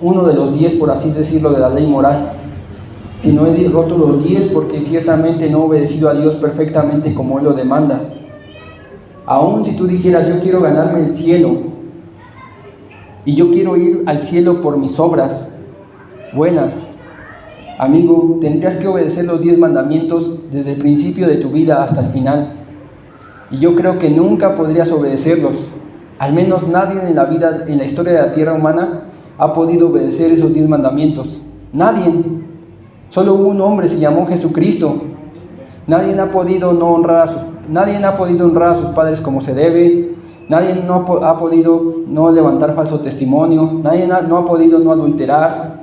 uno de los 10, por así decirlo, de la ley moral, sino he roto los 10 porque ciertamente no he obedecido a Dios perfectamente como Él lo demanda. Aún si tú dijeras, yo quiero ganarme el cielo, y yo quiero ir al cielo por mis obras buenas, amigo, tendrías que obedecer los 10 mandamientos desde el principio de tu vida hasta el final. Y yo creo que nunca podrías obedecerlos, Al menos nadie en la historia de la tierra humana, ha podido obedecer esos 10 mandamientos. Nadie. Solo un hombre, se llamó Jesucristo. Nadie ha podido honrar a sus padres como se debe. Nadie ha podido no levantar falso testimonio. Nadie no ha podido no adulterar.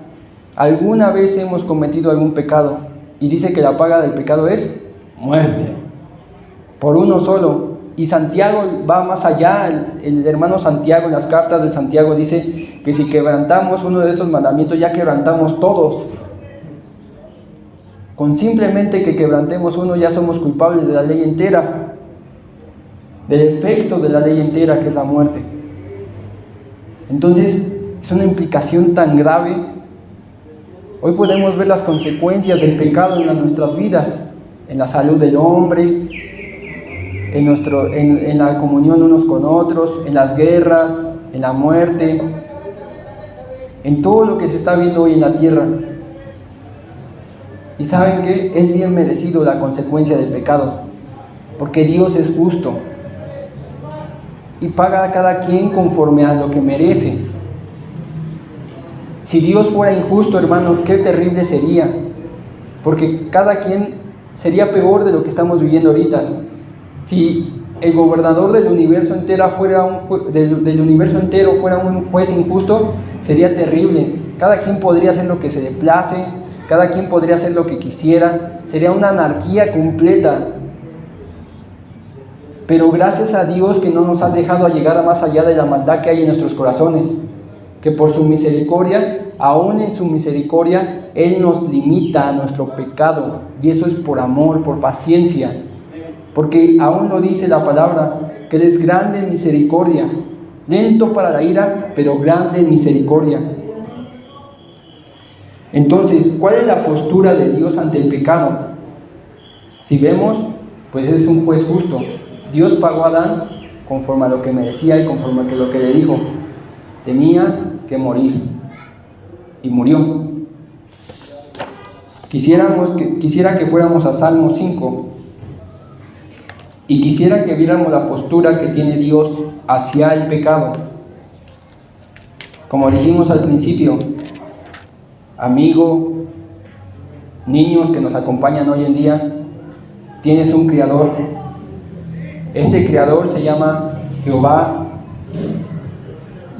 Alguna vez hemos cometido algún pecado, y dice que la paga del pecado es muerte. Por uno solo. Y Santiago va más allá. El hermano Santiago, en las cartas de Santiago, dice que si quebrantamos uno de estos mandamientos, ya quebrantamos todos. Con simplemente que quebrantemos uno, ya somos culpables de la ley entera, del efecto de la ley entera, que es la muerte. Entonces, es una implicación tan grave. Hoy podemos ver las consecuencias del pecado en nuestras vidas, en la salud del hombre, en la comunión unos con otros, en las guerras, en la muerte, en todo lo que se está viendo hoy en la tierra. Y ¿saben qué? Es bien merecido la consecuencia del pecado, porque Dios es justo y paga a cada quien conforme a lo que merece. Si Dios fuera injusto, hermanos, qué terrible sería, porque cada quien sería peor de lo que estamos viviendo ahorita. Si el gobernador del universo entero fuera un juez injusto, sería terrible. Cada quien podría hacer lo que se le place, cada quien podría hacer lo que quisiera, sería una anarquía completa. Pero gracias a Dios que no nos ha dejado llegar a más allá de la maldad que hay en nuestros corazones, que por su misericordia, aún en su misericordia, Él nos limita a nuestro pecado, y eso es por amor, por paciencia, porque aún lo dice la palabra, que Él es grande en misericordia, lento para la ira, pero grande en misericordia. Entonces, ¿cuál es la postura de Dios ante el pecado? Si vemos, pues es un juez justo. Dios pagó a Adán conforme a lo que merecía y conforme a lo que le dijo. Tenía que morir, y murió. Quisiera que fuéramos a Salmo 5, y quisiera que viéramos la postura que tiene Dios hacia el pecado. Como dijimos al principio, amigo, niños que nos acompañan hoy en día, tienes un Creador. Ese Creador se llama Jehová,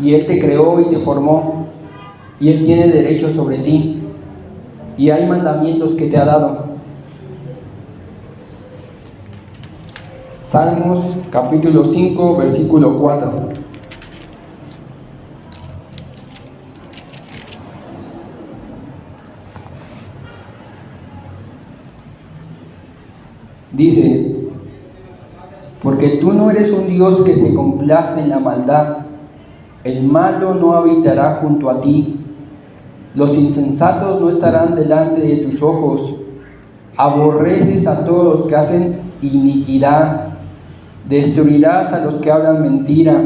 y Él te creó y te formó, y Él tiene derechos sobre ti, y hay mandamientos que te ha dado. Salmos capítulo 5, versículo 4. Dice: porque tú no eres un Dios que se complace en la maldad, el malo no habitará junto a ti, los insensatos no estarán delante de tus ojos, aborreces a todos los que hacen iniquidad, destruirás a los que hablan mentira,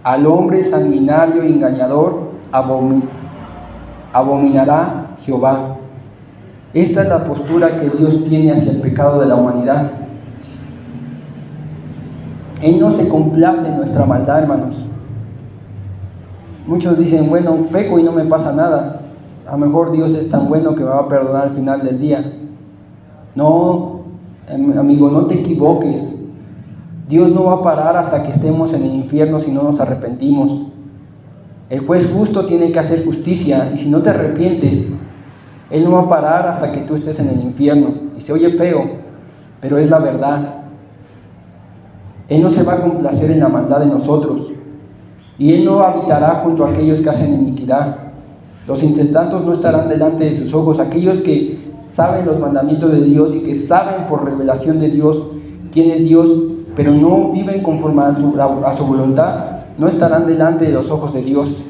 al hombre sanguinario y engañador abominará Jehová. Esta es la postura que Dios tiene hacia el pecado de la humanidad. Él no se complace en nuestra maldad, hermanos. Muchos dicen, bueno, peco y no me pasa nada. A lo mejor Dios es tan bueno que me va a perdonar al final del día. No, amigo, no te equivoques. Dios no va a parar hasta que estemos en el infierno si no nos arrepentimos. El juez justo tiene que hacer justicia, y si no te arrepientes, Él no va a parar hasta que tú estés en el infierno. Y se oye feo, pero es la verdad. Él no se va a complacer en la maldad de nosotros, y Él no habitará junto a aquellos que hacen iniquidad. Los insensatos no estarán delante de sus ojos. Aquellos que saben los mandamientos de Dios y que saben por revelación de Dios quién es Dios, pero no viven conforme a su voluntad, no estarán delante de los ojos de Dios.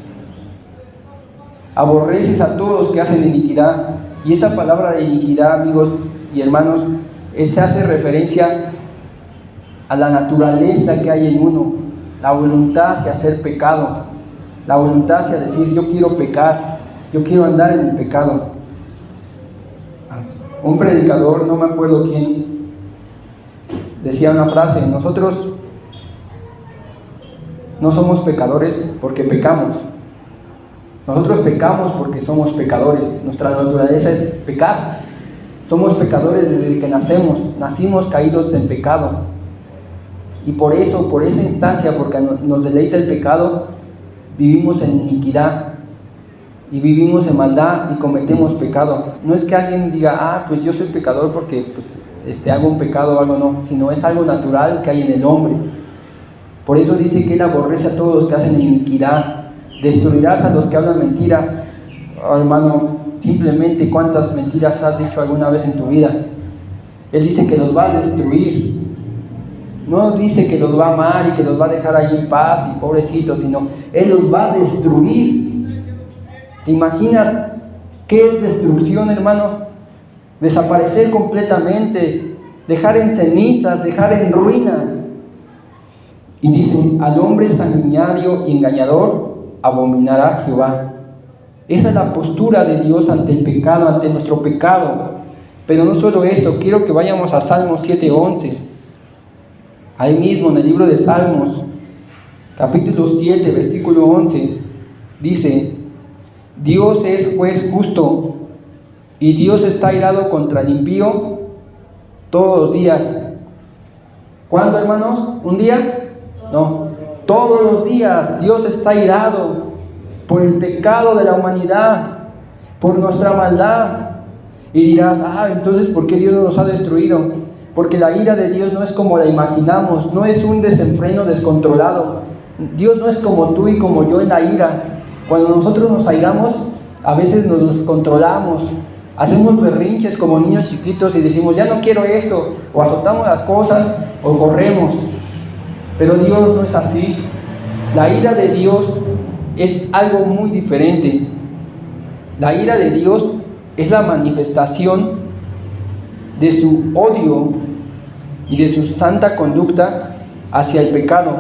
Aborreces a todos los que hacen iniquidad. Y esta palabra de iniquidad, amigos y hermanos, se hace referencia a la naturaleza que hay en uno, la voluntad hacia hacer pecado, la voluntad hacia decir yo quiero pecar, yo quiero andar en el pecado. Un predicador, no me acuerdo quién, decía una frase: nosotros no somos pecadores porque pecamos. Nosotros pecamos porque somos pecadores. Nuestra naturaleza es pecar. Somos pecadores desde que nacimos caídos en pecado. Y por eso, por esa instancia, porque nos deleita el pecado, vivimos en iniquidad y vivimos en maldad y cometemos pecado. No es que alguien diga, pues yo soy pecador porque hago un pecado o algo, no, sino es algo natural que hay en el hombre. Por eso dice que Él aborrece a todos los que hacen iniquidad. Destruirás a los que hablan mentira. Oh, hermano, simplemente cuántas mentiras has dicho alguna vez en tu vida. Él dice que los va a destruir. No dice que los va a amar y que los va a dejar ahí en paz y pobrecitos, sino Él los va a destruir. ¿Te imaginas qué es destrucción, hermano? Desaparecer completamente, dejar en cenizas, dejar en ruina. Y dice, al hombre sanguinario y engañador abominará Jehová. Esa es la postura de Dios ante el pecado, ante nuestro pecado. Pero no solo esto, quiero que vayamos a Salmos 7:11. Ahí mismo en el libro de Salmos, capítulo 7, versículo 11, dice, Dios es juez justo y Dios está airado contra el impío todos los días. ¿Cuándo, hermanos? ¿Un día? No, todos los días Dios está airado por el pecado de la humanidad, por nuestra maldad. Y dirás, entonces ¿por qué Dios nos ha destruido? Porque la ira de Dios no es como la imaginamos, no es un desenfreno descontrolado. Dios no es como tú y como yo en la ira. Cuando nosotros nos airamos, a veces nos descontrolamos, hacemos berrinches como niños chiquitos y decimos, ya no quiero esto, o azotamos las cosas, o corremos. Pero Dios no es así. La ira de Dios es algo muy diferente. La ira de Dios es la manifestación de su odio y de su santa conducta hacia el pecado.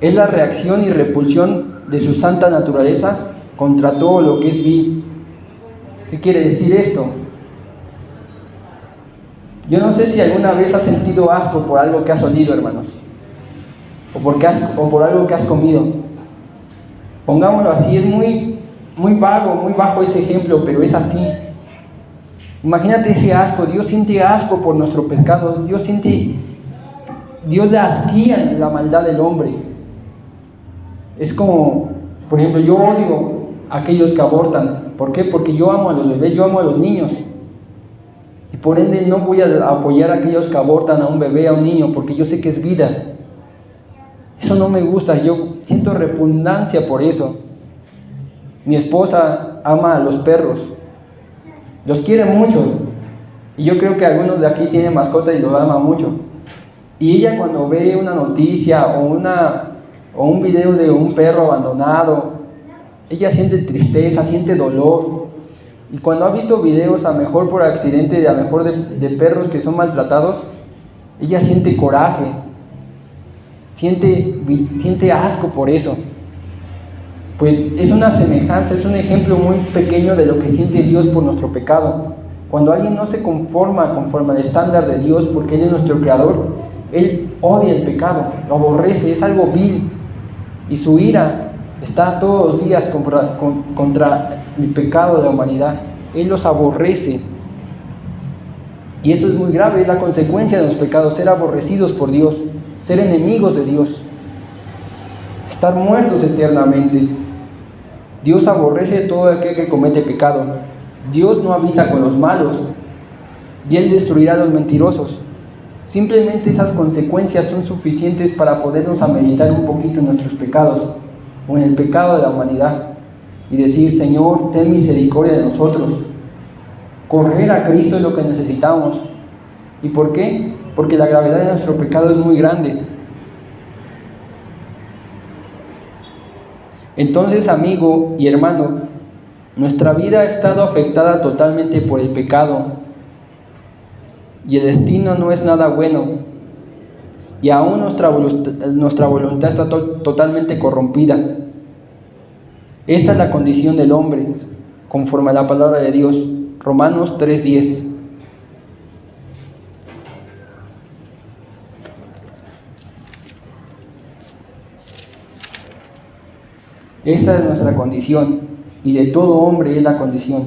Es la reacción y repulsión de su santa naturaleza contra todo lo que es vil. ¿Qué quiere decir esto? Yo no sé si alguna vez has sentido asco por algo que has olido, hermanos, o por algo que has comido. Pongámoslo así, es muy vago, muy bajo ese ejemplo, pero es así. Imagínate ese asco. Dios siente asco por nuestro pecado. Dios le asquía la maldad del hombre. Es como, por ejemplo, yo odio a aquellos que abortan. ¿Por qué? Porque yo amo a los bebés, yo amo a los niños. Y por ende no voy a apoyar a aquellos que abortan a un bebé, a un niño, porque yo sé que es vida. Eso no me gusta, yo siento repugnancia por eso. Mi esposa ama a los perros, los quiere mucho, y yo creo que algunos de aquí tienen mascota y los ama mucho. Y ella cuando ve una noticia o un video de un perro abandonado, ella siente tristeza, siente dolor. Y cuando ha visto videos, a lo mejor por accidente, de perros que son maltratados, ella siente coraje, siente asco por eso. Pues es una semejanza, es un ejemplo muy pequeño de lo que siente Dios por nuestro pecado. Cuando alguien no se conforma conforme al estándar de Dios, porque Él es nuestro creador, Él odia el pecado, lo aborrece, es algo vil. Y su ira está todos los días contra el pecado de la humanidad. Él los aborrece. Y esto es muy grave, es la consecuencia de los pecados, ser aborrecidos por Dios, ser enemigos de Dios, estar muertos eternamente. Dios aborrece a todo aquel que comete pecado. Dios no habita con los malos, y Él destruirá a los mentirosos. Simplemente esas consecuencias son suficientes para podernos meditar un poquito en nuestros pecados, o en el pecado de la humanidad, y decir, Señor, ten misericordia de nosotros. Correr a Cristo es lo que necesitamos. ¿Y por qué? Porque la gravedad de nuestro pecado es muy grande. Entonces, amigo y hermano, nuestra vida ha estado afectada totalmente por el pecado, y el destino no es nada bueno, y aún nuestra voluntad está totalmente corrompida. Esta es la condición del hombre, conforme a la palabra de Dios. Romanos 3:10. Esta es nuestra condición, y de todo hombre es la condición.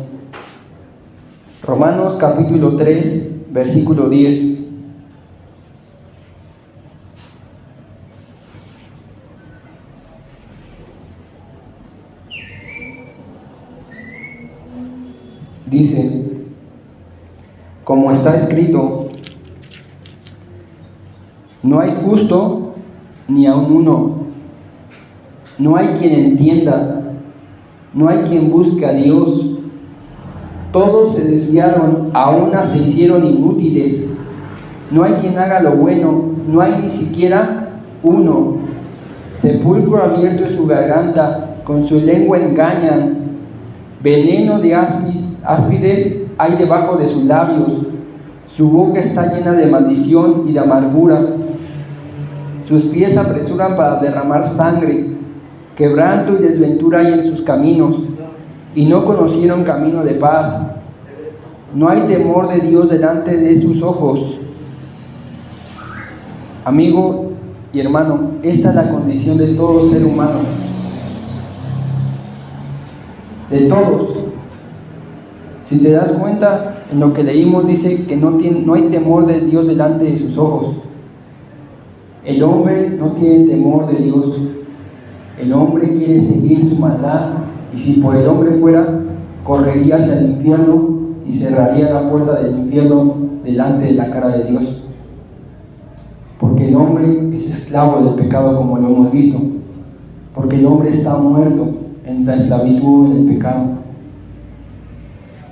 Romanos capítulo 3, versículo 10. Dice, como está escrito, no hay justo ni aun uno, no hay quien entienda, no hay quien busque a Dios. Todos se desviaron, a una se hicieron inútiles. No hay quien haga lo bueno, no hay ni siquiera uno. Sepulcro abierto es su garganta, con su lengua engañan. Veneno de áspides hay debajo de sus labios. Su boca está llena de maldición y de amargura. Sus pies apresuran para derramar sangre. Quebranto y desventura hay en sus caminos, y no conocieron camino de paz. No hay temor de Dios delante de sus ojos. Amigo y hermano, esta es la condición de todo ser humano. De todos. Si te das cuenta, en lo que leímos dice que no hay temor de Dios delante de sus ojos. El hombre no tiene temor de Dios. El hombre quiere seguir su maldad, y si por el hombre fuera, correría hacia el infierno y cerraría la puerta del infierno delante de la cara de Dios. Porque el hombre es esclavo del pecado, como lo hemos visto. Porque el hombre está muerto en la esclavitud, en el pecado.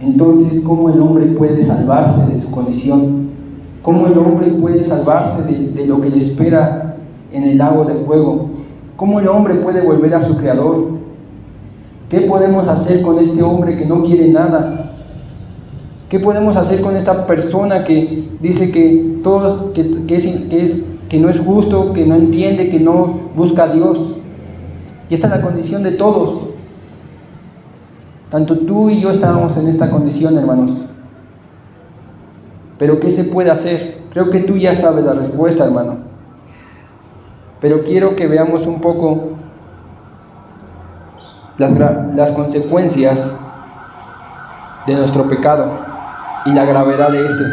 Entonces, ¿cómo el hombre puede salvarse de su condición? ¿Cómo el hombre puede salvarse de lo que le espera en el lago de fuego? ¿Cómo el hombre puede volver a su Creador? ¿Qué podemos hacer con este hombre que no quiere nada? ¿Qué podemos hacer con esta persona que dice que no es justo, que no entiende, que no busca a Dios? Y esta es la condición de todos. Tanto tú y yo estábamos en esta condición, hermanos. Pero ¿qué se puede hacer? Creo que tú ya sabes la respuesta, hermano. Pero quiero que veamos un poco las consecuencias de nuestro pecado y la gravedad de este.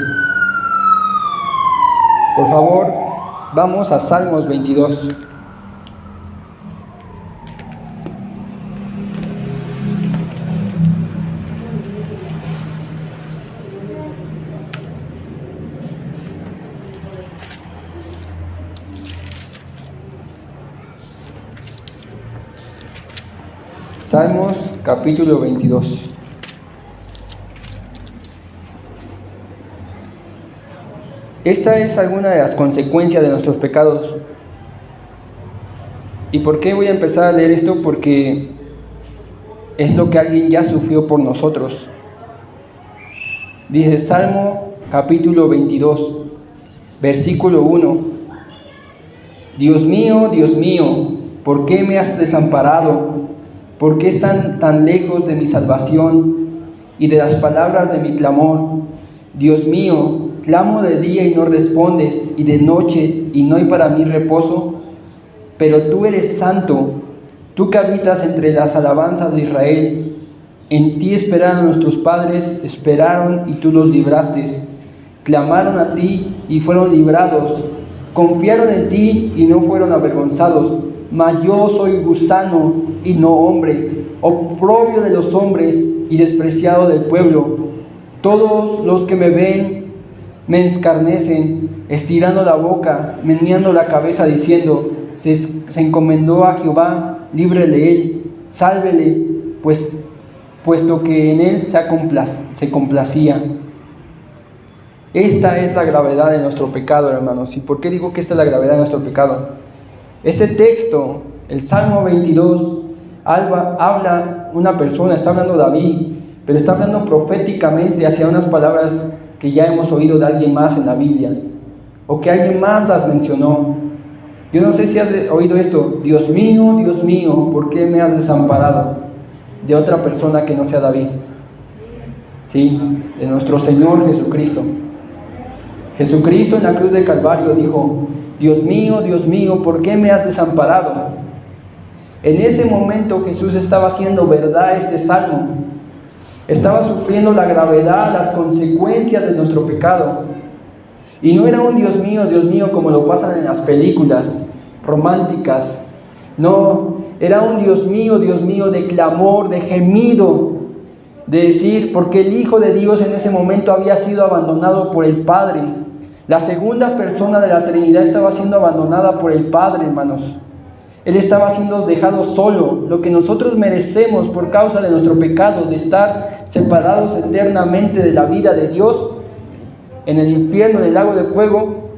Por favor, vamos a Salmos 22. Salmos capítulo 22. Esta es alguna de las consecuencias de nuestros pecados. ¿Y por qué voy a empezar a leer esto? Porque es lo que alguien ya sufrió por nosotros. Dice Salmo capítulo 22, versículo 1. Dios mío, ¿por qué me has desamparado? ¿Por qué están tan lejos de mi salvación y de las palabras de mi clamor? Dios mío, clamo de día y no respondes, y de noche y no hay para mí reposo. Pero tú eres santo, tú que habitas entre las alabanzas de Israel. En ti esperaron nuestros padres, esperaron y tú los libraste. Clamaron a ti y fueron librados. Confiaron en ti y no fueron avergonzados. Mas yo soy gusano y no hombre, oprobio de los hombres y despreciado del pueblo. Todos los que me ven me escarnecen, estirando la boca, meneando la cabeza, diciendo: se encomendó a Jehová, líbrele él, sálvele, puesto que en él se complacía. Esta es la gravedad de nuestro pecado, hermanos. ¿Y por qué digo que esta es la gravedad de nuestro pecado? Este texto, el Salmo 22, habla una persona, está hablando David, pero está hablando proféticamente hacia unas palabras que ya hemos oído de alguien más en la Biblia, o que alguien más las mencionó. Yo no sé si has oído esto: Dios mío, ¿por qué me has desamparado? De otra persona que no sea David. Sí, de nuestro Señor Jesucristo. Jesucristo en la cruz del Calvario dijo: Dios mío, ¿por qué me has desamparado? En ese momento Jesús estaba haciendo verdad este salmo. Estaba sufriendo la gravedad, las consecuencias de nuestro pecado. Y no era un Dios mío, como lo pasan en las películas románticas. No, era un Dios mío, de clamor, de gemido, de decir, porque el Hijo de Dios en ese momento había sido abandonado por el Padre. La segunda persona de la Trinidad estaba siendo abandonada por el Padre, hermanos. Él estaba siendo dejado solo, lo que nosotros merecemos por causa de nuestro pecado, de estar separados eternamente de la vida de Dios, en el infierno, en el lago de fuego.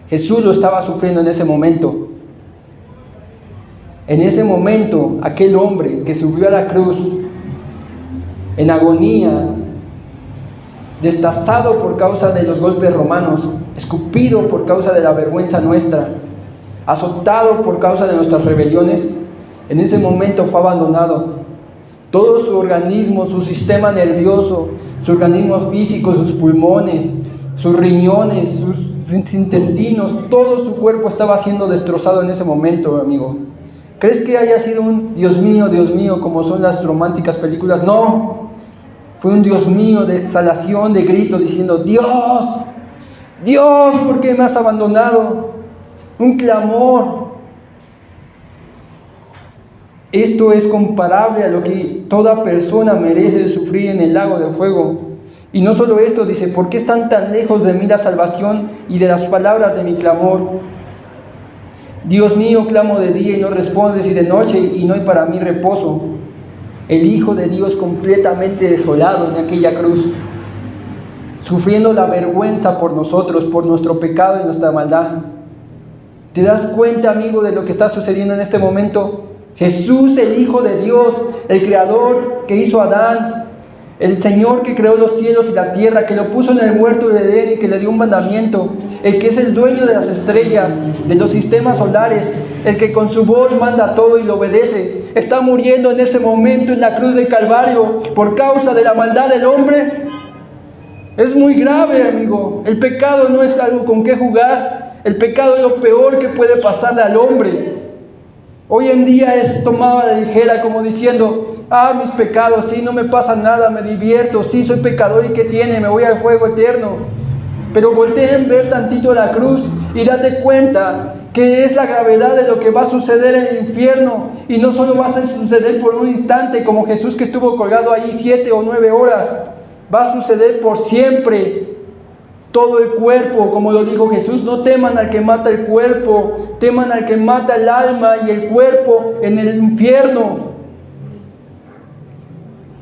Jesús lo estaba sufriendo en ese momento. En ese momento, aquel hombre que subió a la cruz, en agonía, destazado por causa de los golpes romanos, escupido por causa de la vergüenza nuestra, azotado por causa de nuestras rebeliones, en ese momento fue abandonado. Todo su organismo, su sistema nervioso, su organismo físico, sus pulmones, sus riñones, sus intestinos, todo su cuerpo estaba siendo destrozado en ese momento, amigo. ¿Crees que haya sido un Dios mío, como son las románticas películas? No, fue un Dios mío de exhalación, de grito, diciendo, Dios, Dios, ¿por qué me has abandonado? Un clamor. Esto es comparable a lo que toda persona merece sufrir en el lago de fuego. Y no solo esto, dice, ¿por qué están tan lejos de mí la salvación y de las palabras de mi clamor? Dios mío, clamo de día y no respondes, y de noche y no hay para mí reposo. El Hijo de Dios completamente desolado en aquella cruz, sufriendo la vergüenza por nosotros, por nuestro pecado y nuestra maldad. ¿Te das cuenta, amigo, de lo que está sucediendo en este momento? Jesús, el Hijo de Dios, el Creador que hizo a Adán, el Señor que creó los cielos y la tierra, que lo puso en el huerto de Edén y que le dio un mandamiento, el que es el dueño de las estrellas, de los sistemas solares, el que con su voz manda todo y lo obedece, está muriendo en ese momento en la cruz del Calvario por causa de la maldad del hombre. Es muy grave, amigo. El pecado no es algo con qué jugar. El pecado es lo peor que puede pasarle al hombre. Hoy en día es tomado a la ligera, como diciendo, mis pecados, sí, no me pasa nada, me divierto, sí, soy pecador, ¿y qué tiene? Me voy al fuego eterno. Pero volteen ver tantito la cruz y date cuenta que es la gravedad de lo que va a suceder en el infierno. Y no solo va a suceder por un instante, como Jesús que estuvo colgado ahí 7 o 9 horas. Va a suceder por siempre. Todo el cuerpo, como lo dijo Jesús, no teman al que mata el cuerpo, teman al que mata el alma y el cuerpo en el infierno.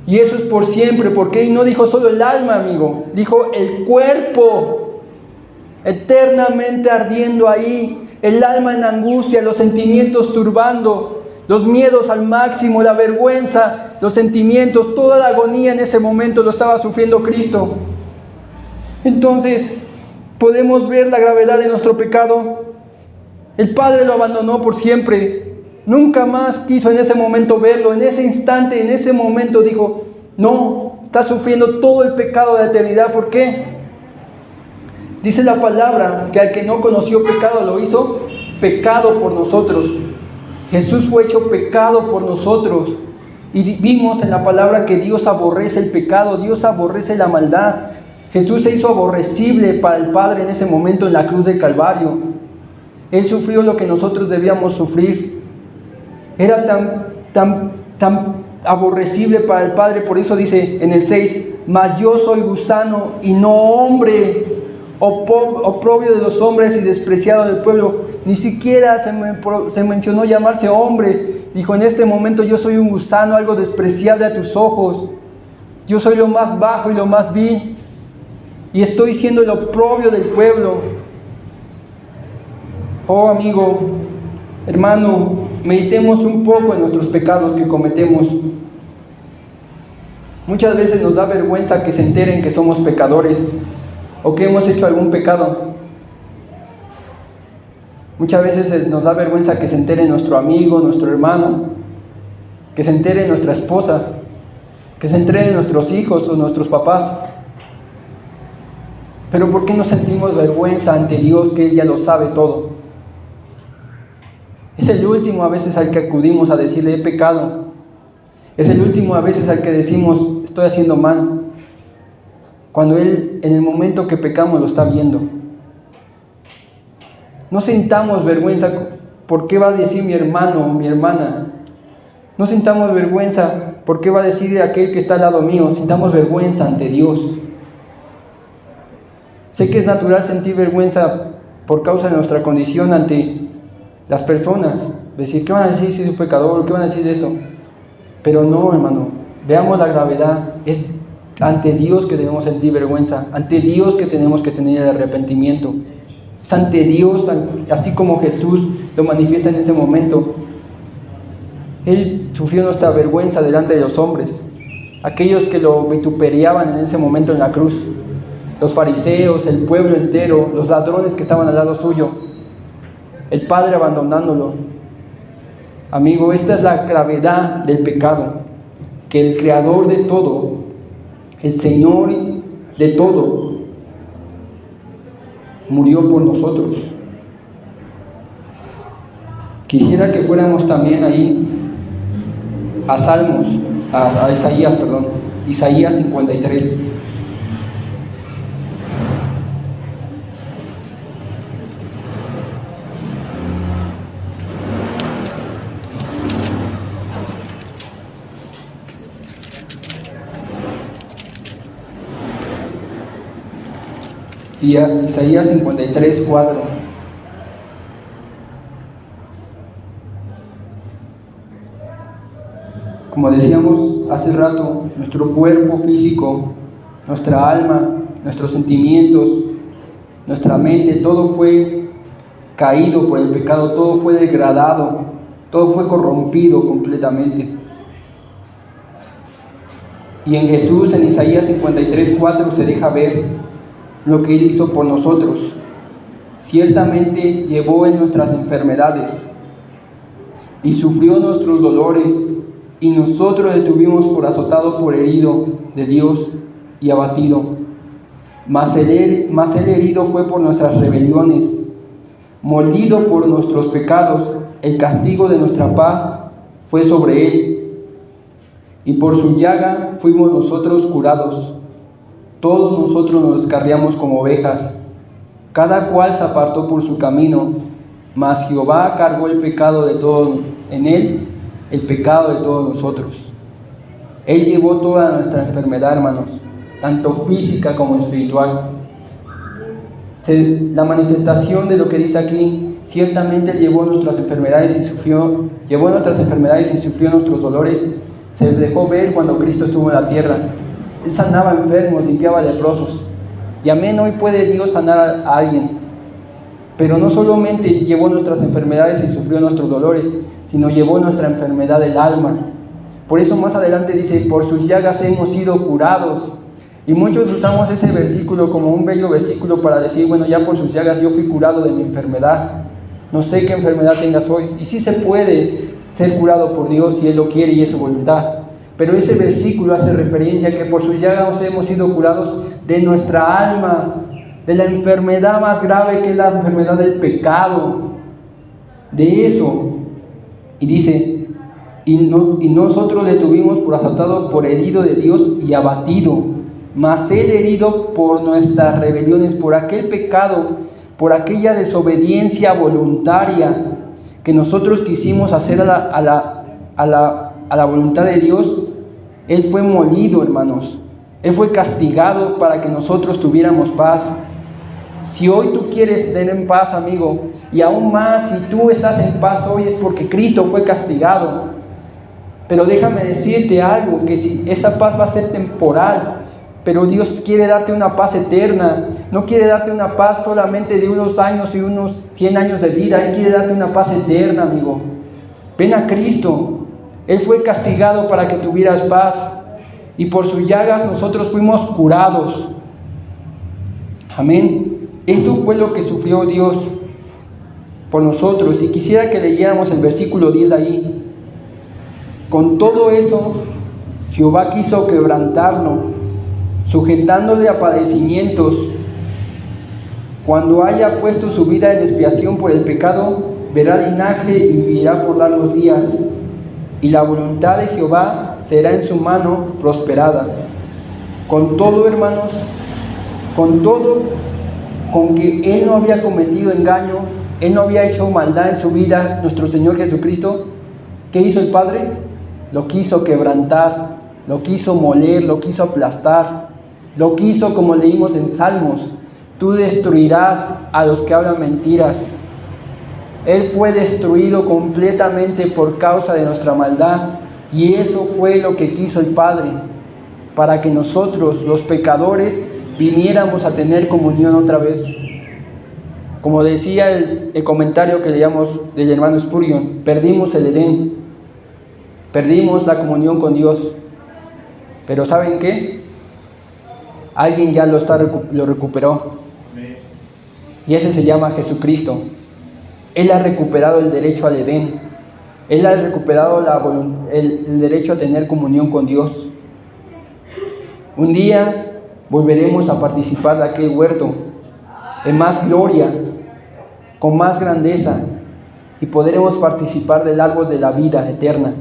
Y eso es por siempre, porque no dijo solo el alma, amigo, dijo el cuerpo, eternamente ardiendo ahí, el alma en angustia, los sentimientos turbando, los miedos al máximo, la vergüenza, los sentimientos, toda la agonía en ese momento lo estaba sufriendo Cristo. Entonces, podemos ver la gravedad de nuestro pecado. El Padre lo abandonó por siempre. Nunca más quiso en ese momento verlo. En ese instante, en ese momento dijo, no, está sufriendo todo el pecado de la eternidad. ¿Por qué? Dice la palabra que al que no conoció pecado lo hizo pecado por nosotros. Jesús fue hecho pecado por nosotros. Y vimos en la palabra que Dios aborrece el pecado, Dios aborrece la maldad. Jesús se hizo aborrecible para el Padre en ese momento en la cruz del Calvario. Él sufrió lo que nosotros debíamos sufrir. Era tan aborrecible para el Padre, por eso dice en el 6, mas yo soy gusano y no hombre, oprobio de los hombres y despreciado del pueblo. Ni siquiera se mencionó llamarse hombre. Dijo, en este momento yo soy un gusano, algo despreciable a tus ojos. Yo soy lo más bajo y lo más vil. Y estoy siendo el oprobio del pueblo. Oh amigo, hermano, meditemos un poco en nuestros pecados que cometemos. Muchas veces nos da vergüenza que se enteren que somos pecadores o que hemos hecho algún pecado. Muchas veces nos da vergüenza que se entere nuestro amigo, nuestro hermano, que se entere nuestra esposa, que se enteren nuestros hijos o nuestros papás. Pero ¿por qué no sentimos vergüenza ante Dios que Él ya lo sabe todo? Es el último a veces al que acudimos a decirle: he pecado. Es el último a veces al que decimos: estoy haciendo mal. Cuando Él, en el momento que pecamos, lo está viendo. No sintamos vergüenza por qué va a decir mi hermano o mi hermana. No sintamos vergüenza por qué va a decir aquel que está al lado mío. Sintamos vergüenza ante Dios. Sé que es natural sentir vergüenza por causa de nuestra condición ante las personas. Decir: ¿qué van a decir si soy un pecador? ¿Qué van a decir de esto? Pero no, hermano. Veamos la gravedad. Es ante Dios que debemos sentir vergüenza. Ante Dios que tenemos que tener el arrepentimiento. Es ante Dios, así como Jesús lo manifiesta en ese momento. Él sufrió nuestra vergüenza delante de los hombres, aquellos que lo vituperaban en ese momento en la cruz, los fariseos, el pueblo entero, los ladrones que estaban al lado suyo, el Padre abandonándolo. Amigo, esta es la gravedad del pecado, que el Creador de todo, el Señor de todo, murió por nosotros. Quisiera que fuéramos también ahí a Isaías 53. Isaías 53, 4. Como decíamos hace rato, nuestro cuerpo físico, nuestra alma, nuestros sentimientos, nuestra mente, todo fue caído por el pecado, todo fue degradado, todo fue corrompido completamente. Y en Jesús, en Isaías 53, 4, se deja ver lo que Él hizo por nosotros. Ciertamente llevó en nuestras enfermedades y sufrió nuestros dolores, y nosotros le tuvimos por azotado, por herido de Dios y abatido. Mas él herido fue por nuestras rebeliones, molido por nuestros pecados. El castigo de nuestra paz fue sobre Él, y por su llaga fuimos nosotros curados. Todos nosotros nos descarriamos como ovejas, cada cual se apartó por su camino, mas Jehová cargó el pecado de todos en Él, el pecado de todos nosotros. Él llevó toda nuestra enfermedad, hermanos, tanto física como espiritual. La manifestación de lo que dice aquí: ciertamente Él llevó nuestras enfermedades y sufrió nuestros dolores, se dejó ver cuando Cristo estuvo en la tierra. Él sanaba enfermos, limpiaba leprosos. Y amén, hoy puede Dios sanar a alguien. Pero no solamente llevó nuestras enfermedades y sufrió nuestros dolores, sino llevó nuestra enfermedad del alma. Por eso más adelante dice: por sus llagas hemos sido curados. Y muchos usamos ese versículo como un bello versículo para decir: bueno, ya por sus llagas yo fui curado de mi enfermedad. No sé qué enfermedad tengas hoy. Y sí se puede ser curado por Dios si Él lo quiere y es su voluntad. Pero ese versículo hace referencia a que por sus llagas hemos sido curados de nuestra alma, de la enfermedad más grave, que es la enfermedad del pecado. De eso. Y dice: y nosotros le tuvimos por azotado, por herido de Dios y abatido. Mas Él herido por nuestras rebeliones, por aquel pecado, por aquella desobediencia voluntaria que nosotros quisimos hacer a la voluntad de Dios. Él fue molido, hermanos. Él fue castigado para que nosotros tuviéramos paz. Si hoy tú quieres tener en paz, amigo, y aún más si tú estás en paz hoy, es porque Cristo fue castigado. Pero déjame decirte algo, que si esa paz va a ser temporal, pero Dios quiere darte una paz eterna. No quiere darte una paz solamente de unos años y unos 100 años de vida. Él quiere darte una paz eterna, amigo. Ven a Cristo. Él fue castigado para que tuvieras paz, y por sus llagas nosotros fuimos curados. Amén. Esto fue lo que sufrió Dios por nosotros. Y quisiera que leyéramos el versículo 10 ahí. Con todo eso, Jehová quiso quebrantarlo, sujetándole a padecimientos. Cuando haya puesto su vida en expiación por el pecado, verá linaje y vivirá por largos días, y la voluntad de Jehová será en su mano prosperada. Con todo, hermanos, con todo, con que Él no había cometido engaño, Él no había hecho maldad en su vida, nuestro Señor Jesucristo, ¿qué hizo el Padre? Lo quiso quebrantar, lo quiso moler, lo quiso aplastar, lo quiso, como leímos en Salmos, tú destruirás a los que hablan mentiras. Él fue destruido completamente por causa de nuestra maldad, y eso fue lo que quiso el Padre, para que nosotros, los pecadores, viniéramos a tener comunión otra vez. Como decía el comentario que leíamos del hermano Spurgeon, perdimos el Edén, perdimos la comunión con Dios, pero ¿saben qué? Alguien ya lo recuperó, y ese se llama Jesucristo. Él ha recuperado el derecho al Edén, Él ha recuperado el derecho a tener comunión con Dios. Un día volveremos a participar de aquel huerto en más gloria, con más grandeza, y podremos participar del árbol de la vida eterna,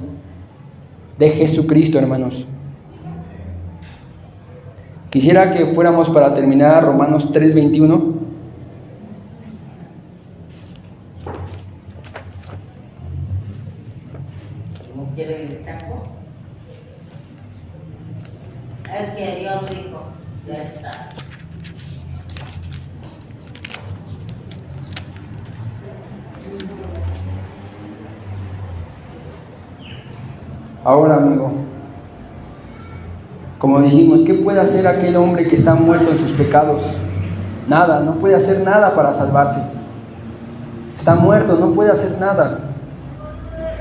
de Jesucristo, hermanos. Quisiera que fuéramos para terminar a Romanos 3:21. ¿No quiere el taco? Es que Dios dijo, ya está. Ahora, amigo, como dijimos, ¿qué puede hacer aquel hombre que está muerto en sus pecados? Nada, no puede hacer nada para salvarse. Está muerto, no puede hacer nada.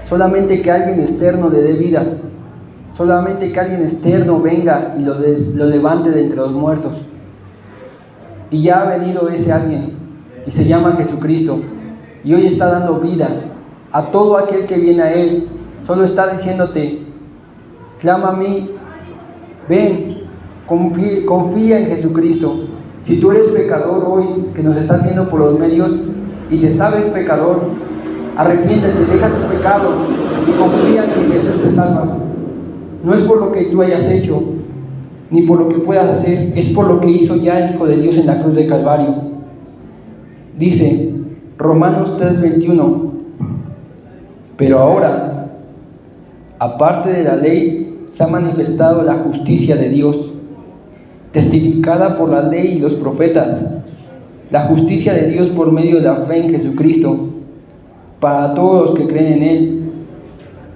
Solamente que alguien externo le dé vida. Solamente que alguien externo venga y lo levante de entre los muertos. Y ya ha venido ese alguien, y se llama Jesucristo. Y hoy está dando vida a todo aquel que viene a Él. Solo está diciéndote, clama a mí, ven, confía en Jesucristo. Si tú eres pecador hoy, que nos estás viendo por los medios, y te sabes pecador, arrepiéntete, deja tu pecado y confía en que Jesús te salva. No es por lo que tú hayas hecho, ni por lo que puedas hacer, es por lo que hizo ya el Hijo de Dios en la cruz de Calvario. Dice Romanos 3:21, pero ahora, aparte de la ley, se ha manifestado la justicia de Dios, testificada por la ley y los profetas, la justicia de Dios por medio de la fe en Jesucristo, para todos los que creen en Él,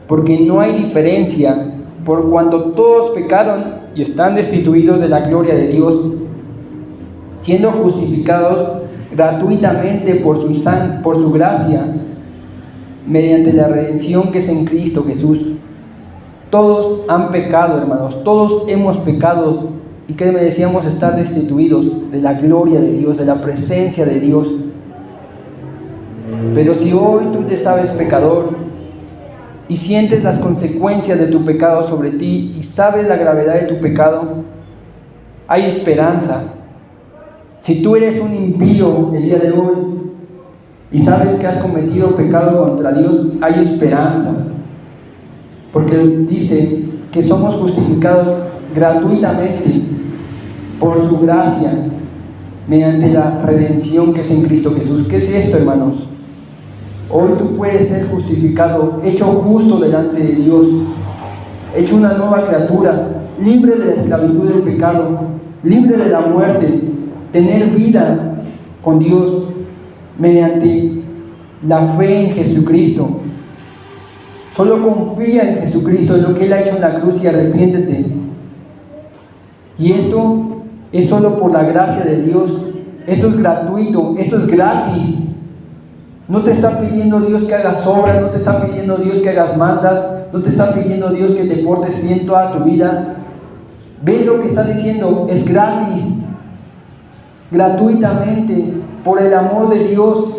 porque no hay diferencia, por cuanto todos pecaron y están destituidos de la gloria de Dios, siendo justificados gratuitamente por su gracia, mediante la redención que es en Cristo Jesús. Todos han pecado, hermanos, todos hemos pecado, y que decíamos estar destituidos de la gloria de Dios, de la presencia de Dios. Pero si hoy tú te sabes pecador y sientes las consecuencias de tu pecado sobre ti y sabes la gravedad de tu pecado, hay esperanza. Si tú eres un impío el día de hoy y sabes que has cometido pecado contra Dios, hay esperanza, porque dice que somos justificados gratuitamente por su gracia mediante la redención que es en Cristo Jesús. ¿Qué es esto, hermanos? Hoy tú puedes ser justificado, hecho justo delante de Dios, hecho una nueva criatura, libre de la esclavitud del pecado, libre de la muerte, tener vida con Dios mediante la fe en Jesucristo. Solo confía en Jesucristo, en lo que Él ha hecho en la cruz, y arrepiéntete. Y esto es solo por la gracia de Dios. Esto es gratuito, esto es gratis. No te está pidiendo Dios que hagas obras, no te está pidiendo Dios que hagas mandas, no te está pidiendo Dios que te portes bien toda tu vida. Ve lo que está diciendo, es gratis, gratuitamente, por el amor de Dios.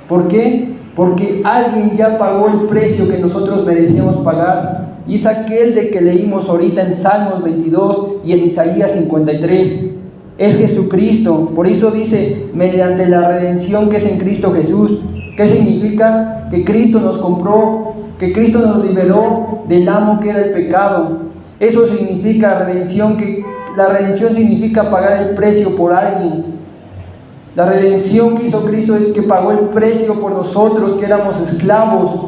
¿Por qué? Porque alguien ya pagó el precio que nosotros merecíamos pagar, y es aquel de que leímos ahorita en Salmos 22 y en Isaías 53. Es Jesucristo. Por eso dice, mediante la redención que es en Cristo Jesús. ¿Qué significa? Que Cristo nos compró, que Cristo nos liberó del amo que era el pecado. Eso significa redención, que la redención significa pagar el precio por alguien. La redención que hizo Cristo es que pagó el precio por nosotros, que éramos esclavos.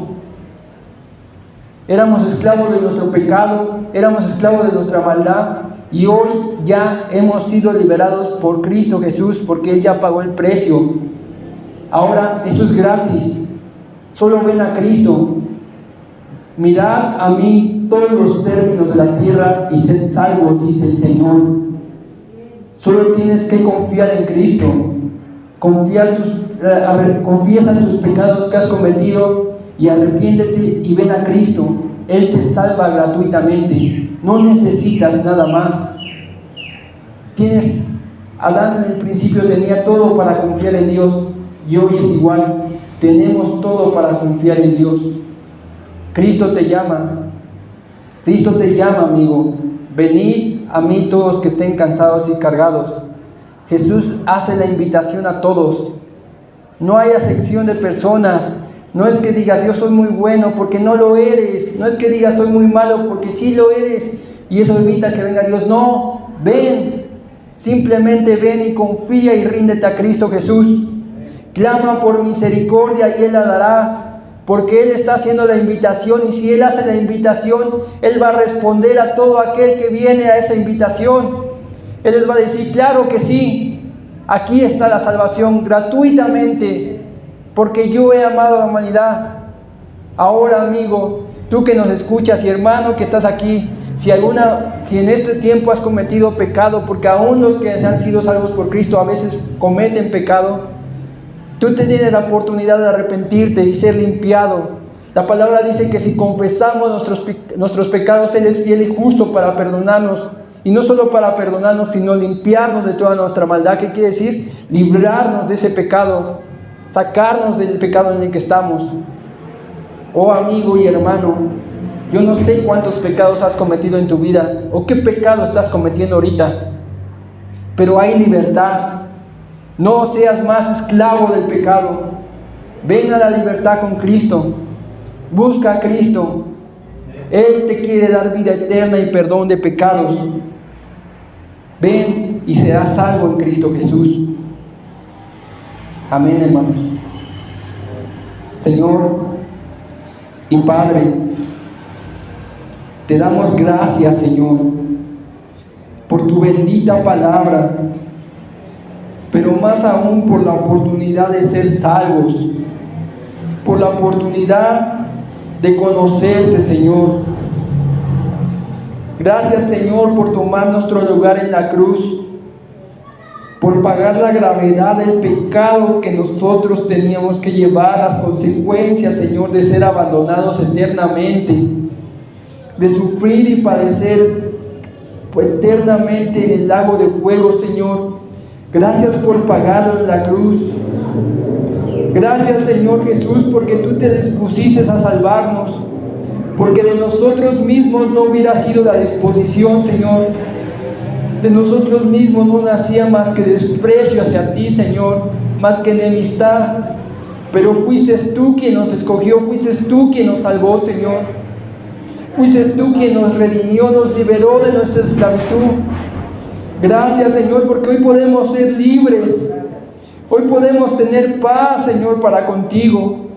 Éramos esclavos de nuestro pecado, éramos esclavos de nuestra maldad, y hoy ya hemos sido liberados por Cristo Jesús, porque Él ya pagó el precio. Ahora esto es gratis. Solo ven a Cristo. Mirad a mí todos los términos de la tierra y sed salvos, dice el Señor. Solo tienes que confiar en Cristo. Confiesa tus pecados que has cometido y arrepiéntete y ven a Cristo. Él te salva gratuitamente. No necesitas nada más. Adán en el principio tenía todo para confiar en Dios, y hoy es igual. Tenemos todo para confiar en Dios. Cristo te llama. Cristo te llama, amigo. Venid a mí todos que estén cansados y cargados. Jesús hace la invitación a todos. No hay acepción de personas. No es que digas yo soy muy bueno, porque no lo eres. No es que digas soy muy malo, porque sí lo eres, y eso evita que venga Dios. No, ven. Simplemente ven y confía y ríndete a Cristo Jesús. Clama por misericordia y Él la dará, porque Él está haciendo la invitación, y si Él hace la invitación, Él va a responder a todo aquel que viene a esa invitación. Él les va a decir, claro que sí, aquí está la salvación gratuitamente, porque yo he amado a la humanidad. Ahora, amigo, tú que nos escuchas y hermano que estás aquí, si en este tiempo has cometido pecado, porque aún los que han sido salvos por Cristo a veces cometen pecado, tú tienes la oportunidad de arrepentirte y ser limpiado. La palabra dice que si confesamos nuestros pecados, Él es fiel y justo para perdonarnos. Y no solo para perdonarnos, sino limpiarnos de toda nuestra maldad. ¿Qué quiere decir? Librarnos de ese pecado, sacarnos del pecado en el que estamos. Oh amigo y hermano, yo no sé cuántos pecados has cometido en tu vida, o qué pecado estás cometiendo ahorita, pero hay libertad. No seas más esclavo del pecado. Ven a la libertad con Cristo. Busca a Cristo. Él te quiere dar vida eterna y perdón de pecados. Ven y serás salvo en Cristo Jesús. Amén, hermanos. Señor y Padre, te damos gracias, Señor, por tu bendita palabra, pero más aún por la oportunidad de ser salvos, por la oportunidad de conocerte, Señor. Gracias, Señor, por tomar nuestro lugar en la cruz, por pagar la gravedad del pecado que nosotros teníamos que llevar, las consecuencias, Señor, de ser abandonados eternamente, de sufrir y padecer eternamente en el lago de fuego, Señor. Gracias por pagarlo en la cruz. Gracias, Señor Jesús, porque tú te dispusiste a salvarnos, porque de nosotros mismos no hubiera sido la disposición, Señor. De nosotros mismos no nacía más que desprecio hacia ti, Señor, más que enemistad. Pero fuiste tú quien nos escogió, fuiste tú quien nos salvó, Señor. Fuiste tú quien nos redimió, nos liberó de nuestra esclavitud. Gracias, Señor, porque hoy podemos ser libres. Hoy podemos tener paz, Señor, para contigo.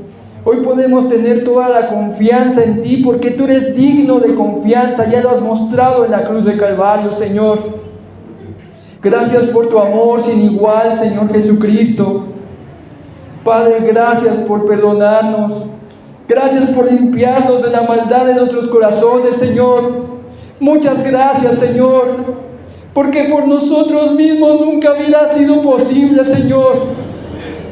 Hoy podemos tener toda la confianza en ti, porque tú eres digno de confianza. Ya lo has mostrado en la cruz de Calvario, Señor. Gracias por tu amor sin igual, Señor Jesucristo. Padre, gracias por perdonarnos. Gracias por limpiarnos de la maldad de nuestros corazones, Señor. Muchas gracias, Señor, porque por nosotros mismos nunca hubiera sido posible, Señor.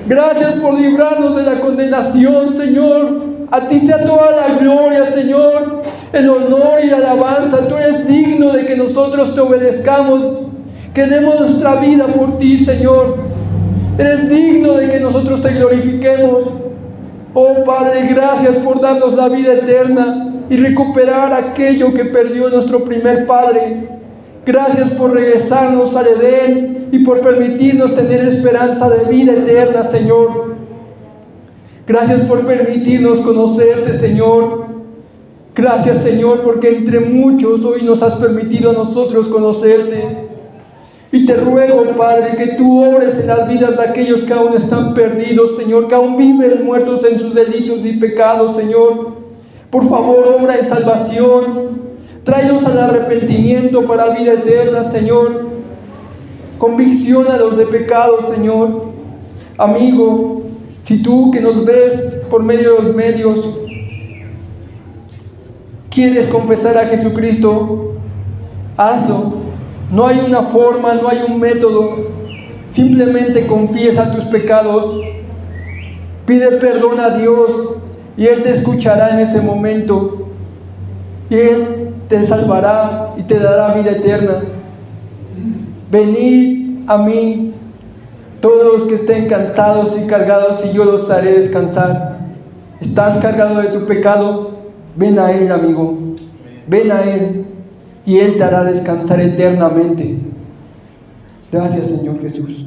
Gracias por librarnos de la condenación, Señor. A ti sea toda la gloria, Señor, el honor y la alabanza. Tú eres digno de que nosotros te obedezcamos, que demos nuestra vida por ti, Señor. Eres digno de que nosotros te glorifiquemos. Oh Padre, gracias por darnos la vida eterna y recuperar aquello que perdió nuestro primer Padre. Gracias por regresarnos al Edén y por permitirnos tener esperanza de vida eterna, Señor. Gracias por permitirnos conocerte, Señor. Gracias, Señor, porque entre muchos hoy nos has permitido a nosotros conocerte. Y te ruego, Padre, que tú obres en las vidas de aquellos que aún están perdidos, Señor, que aún viven muertos en sus delitos y pecados, Señor. Por favor, obra en salvación. Tráelos al arrepentimiento para vida eterna, Señor. Convicciónalos de pecados, Señor. Amigo, si tú que nos ves por medio de los medios quieres confesar a Jesucristo, hazlo. No hay una forma, no hay un método. Simplemente confiesa tus pecados, pide perdón a Dios y Él te escuchará en ese momento. Y Él te salvará y te dará vida eterna. Venid a mí, todos los que estén cansados y cargados, y yo los haré descansar. ¿Estás cargado de tu pecado? Ven a Él, amigo. Ven a Él y Él te hará descansar eternamente. Gracias, Señor Jesús.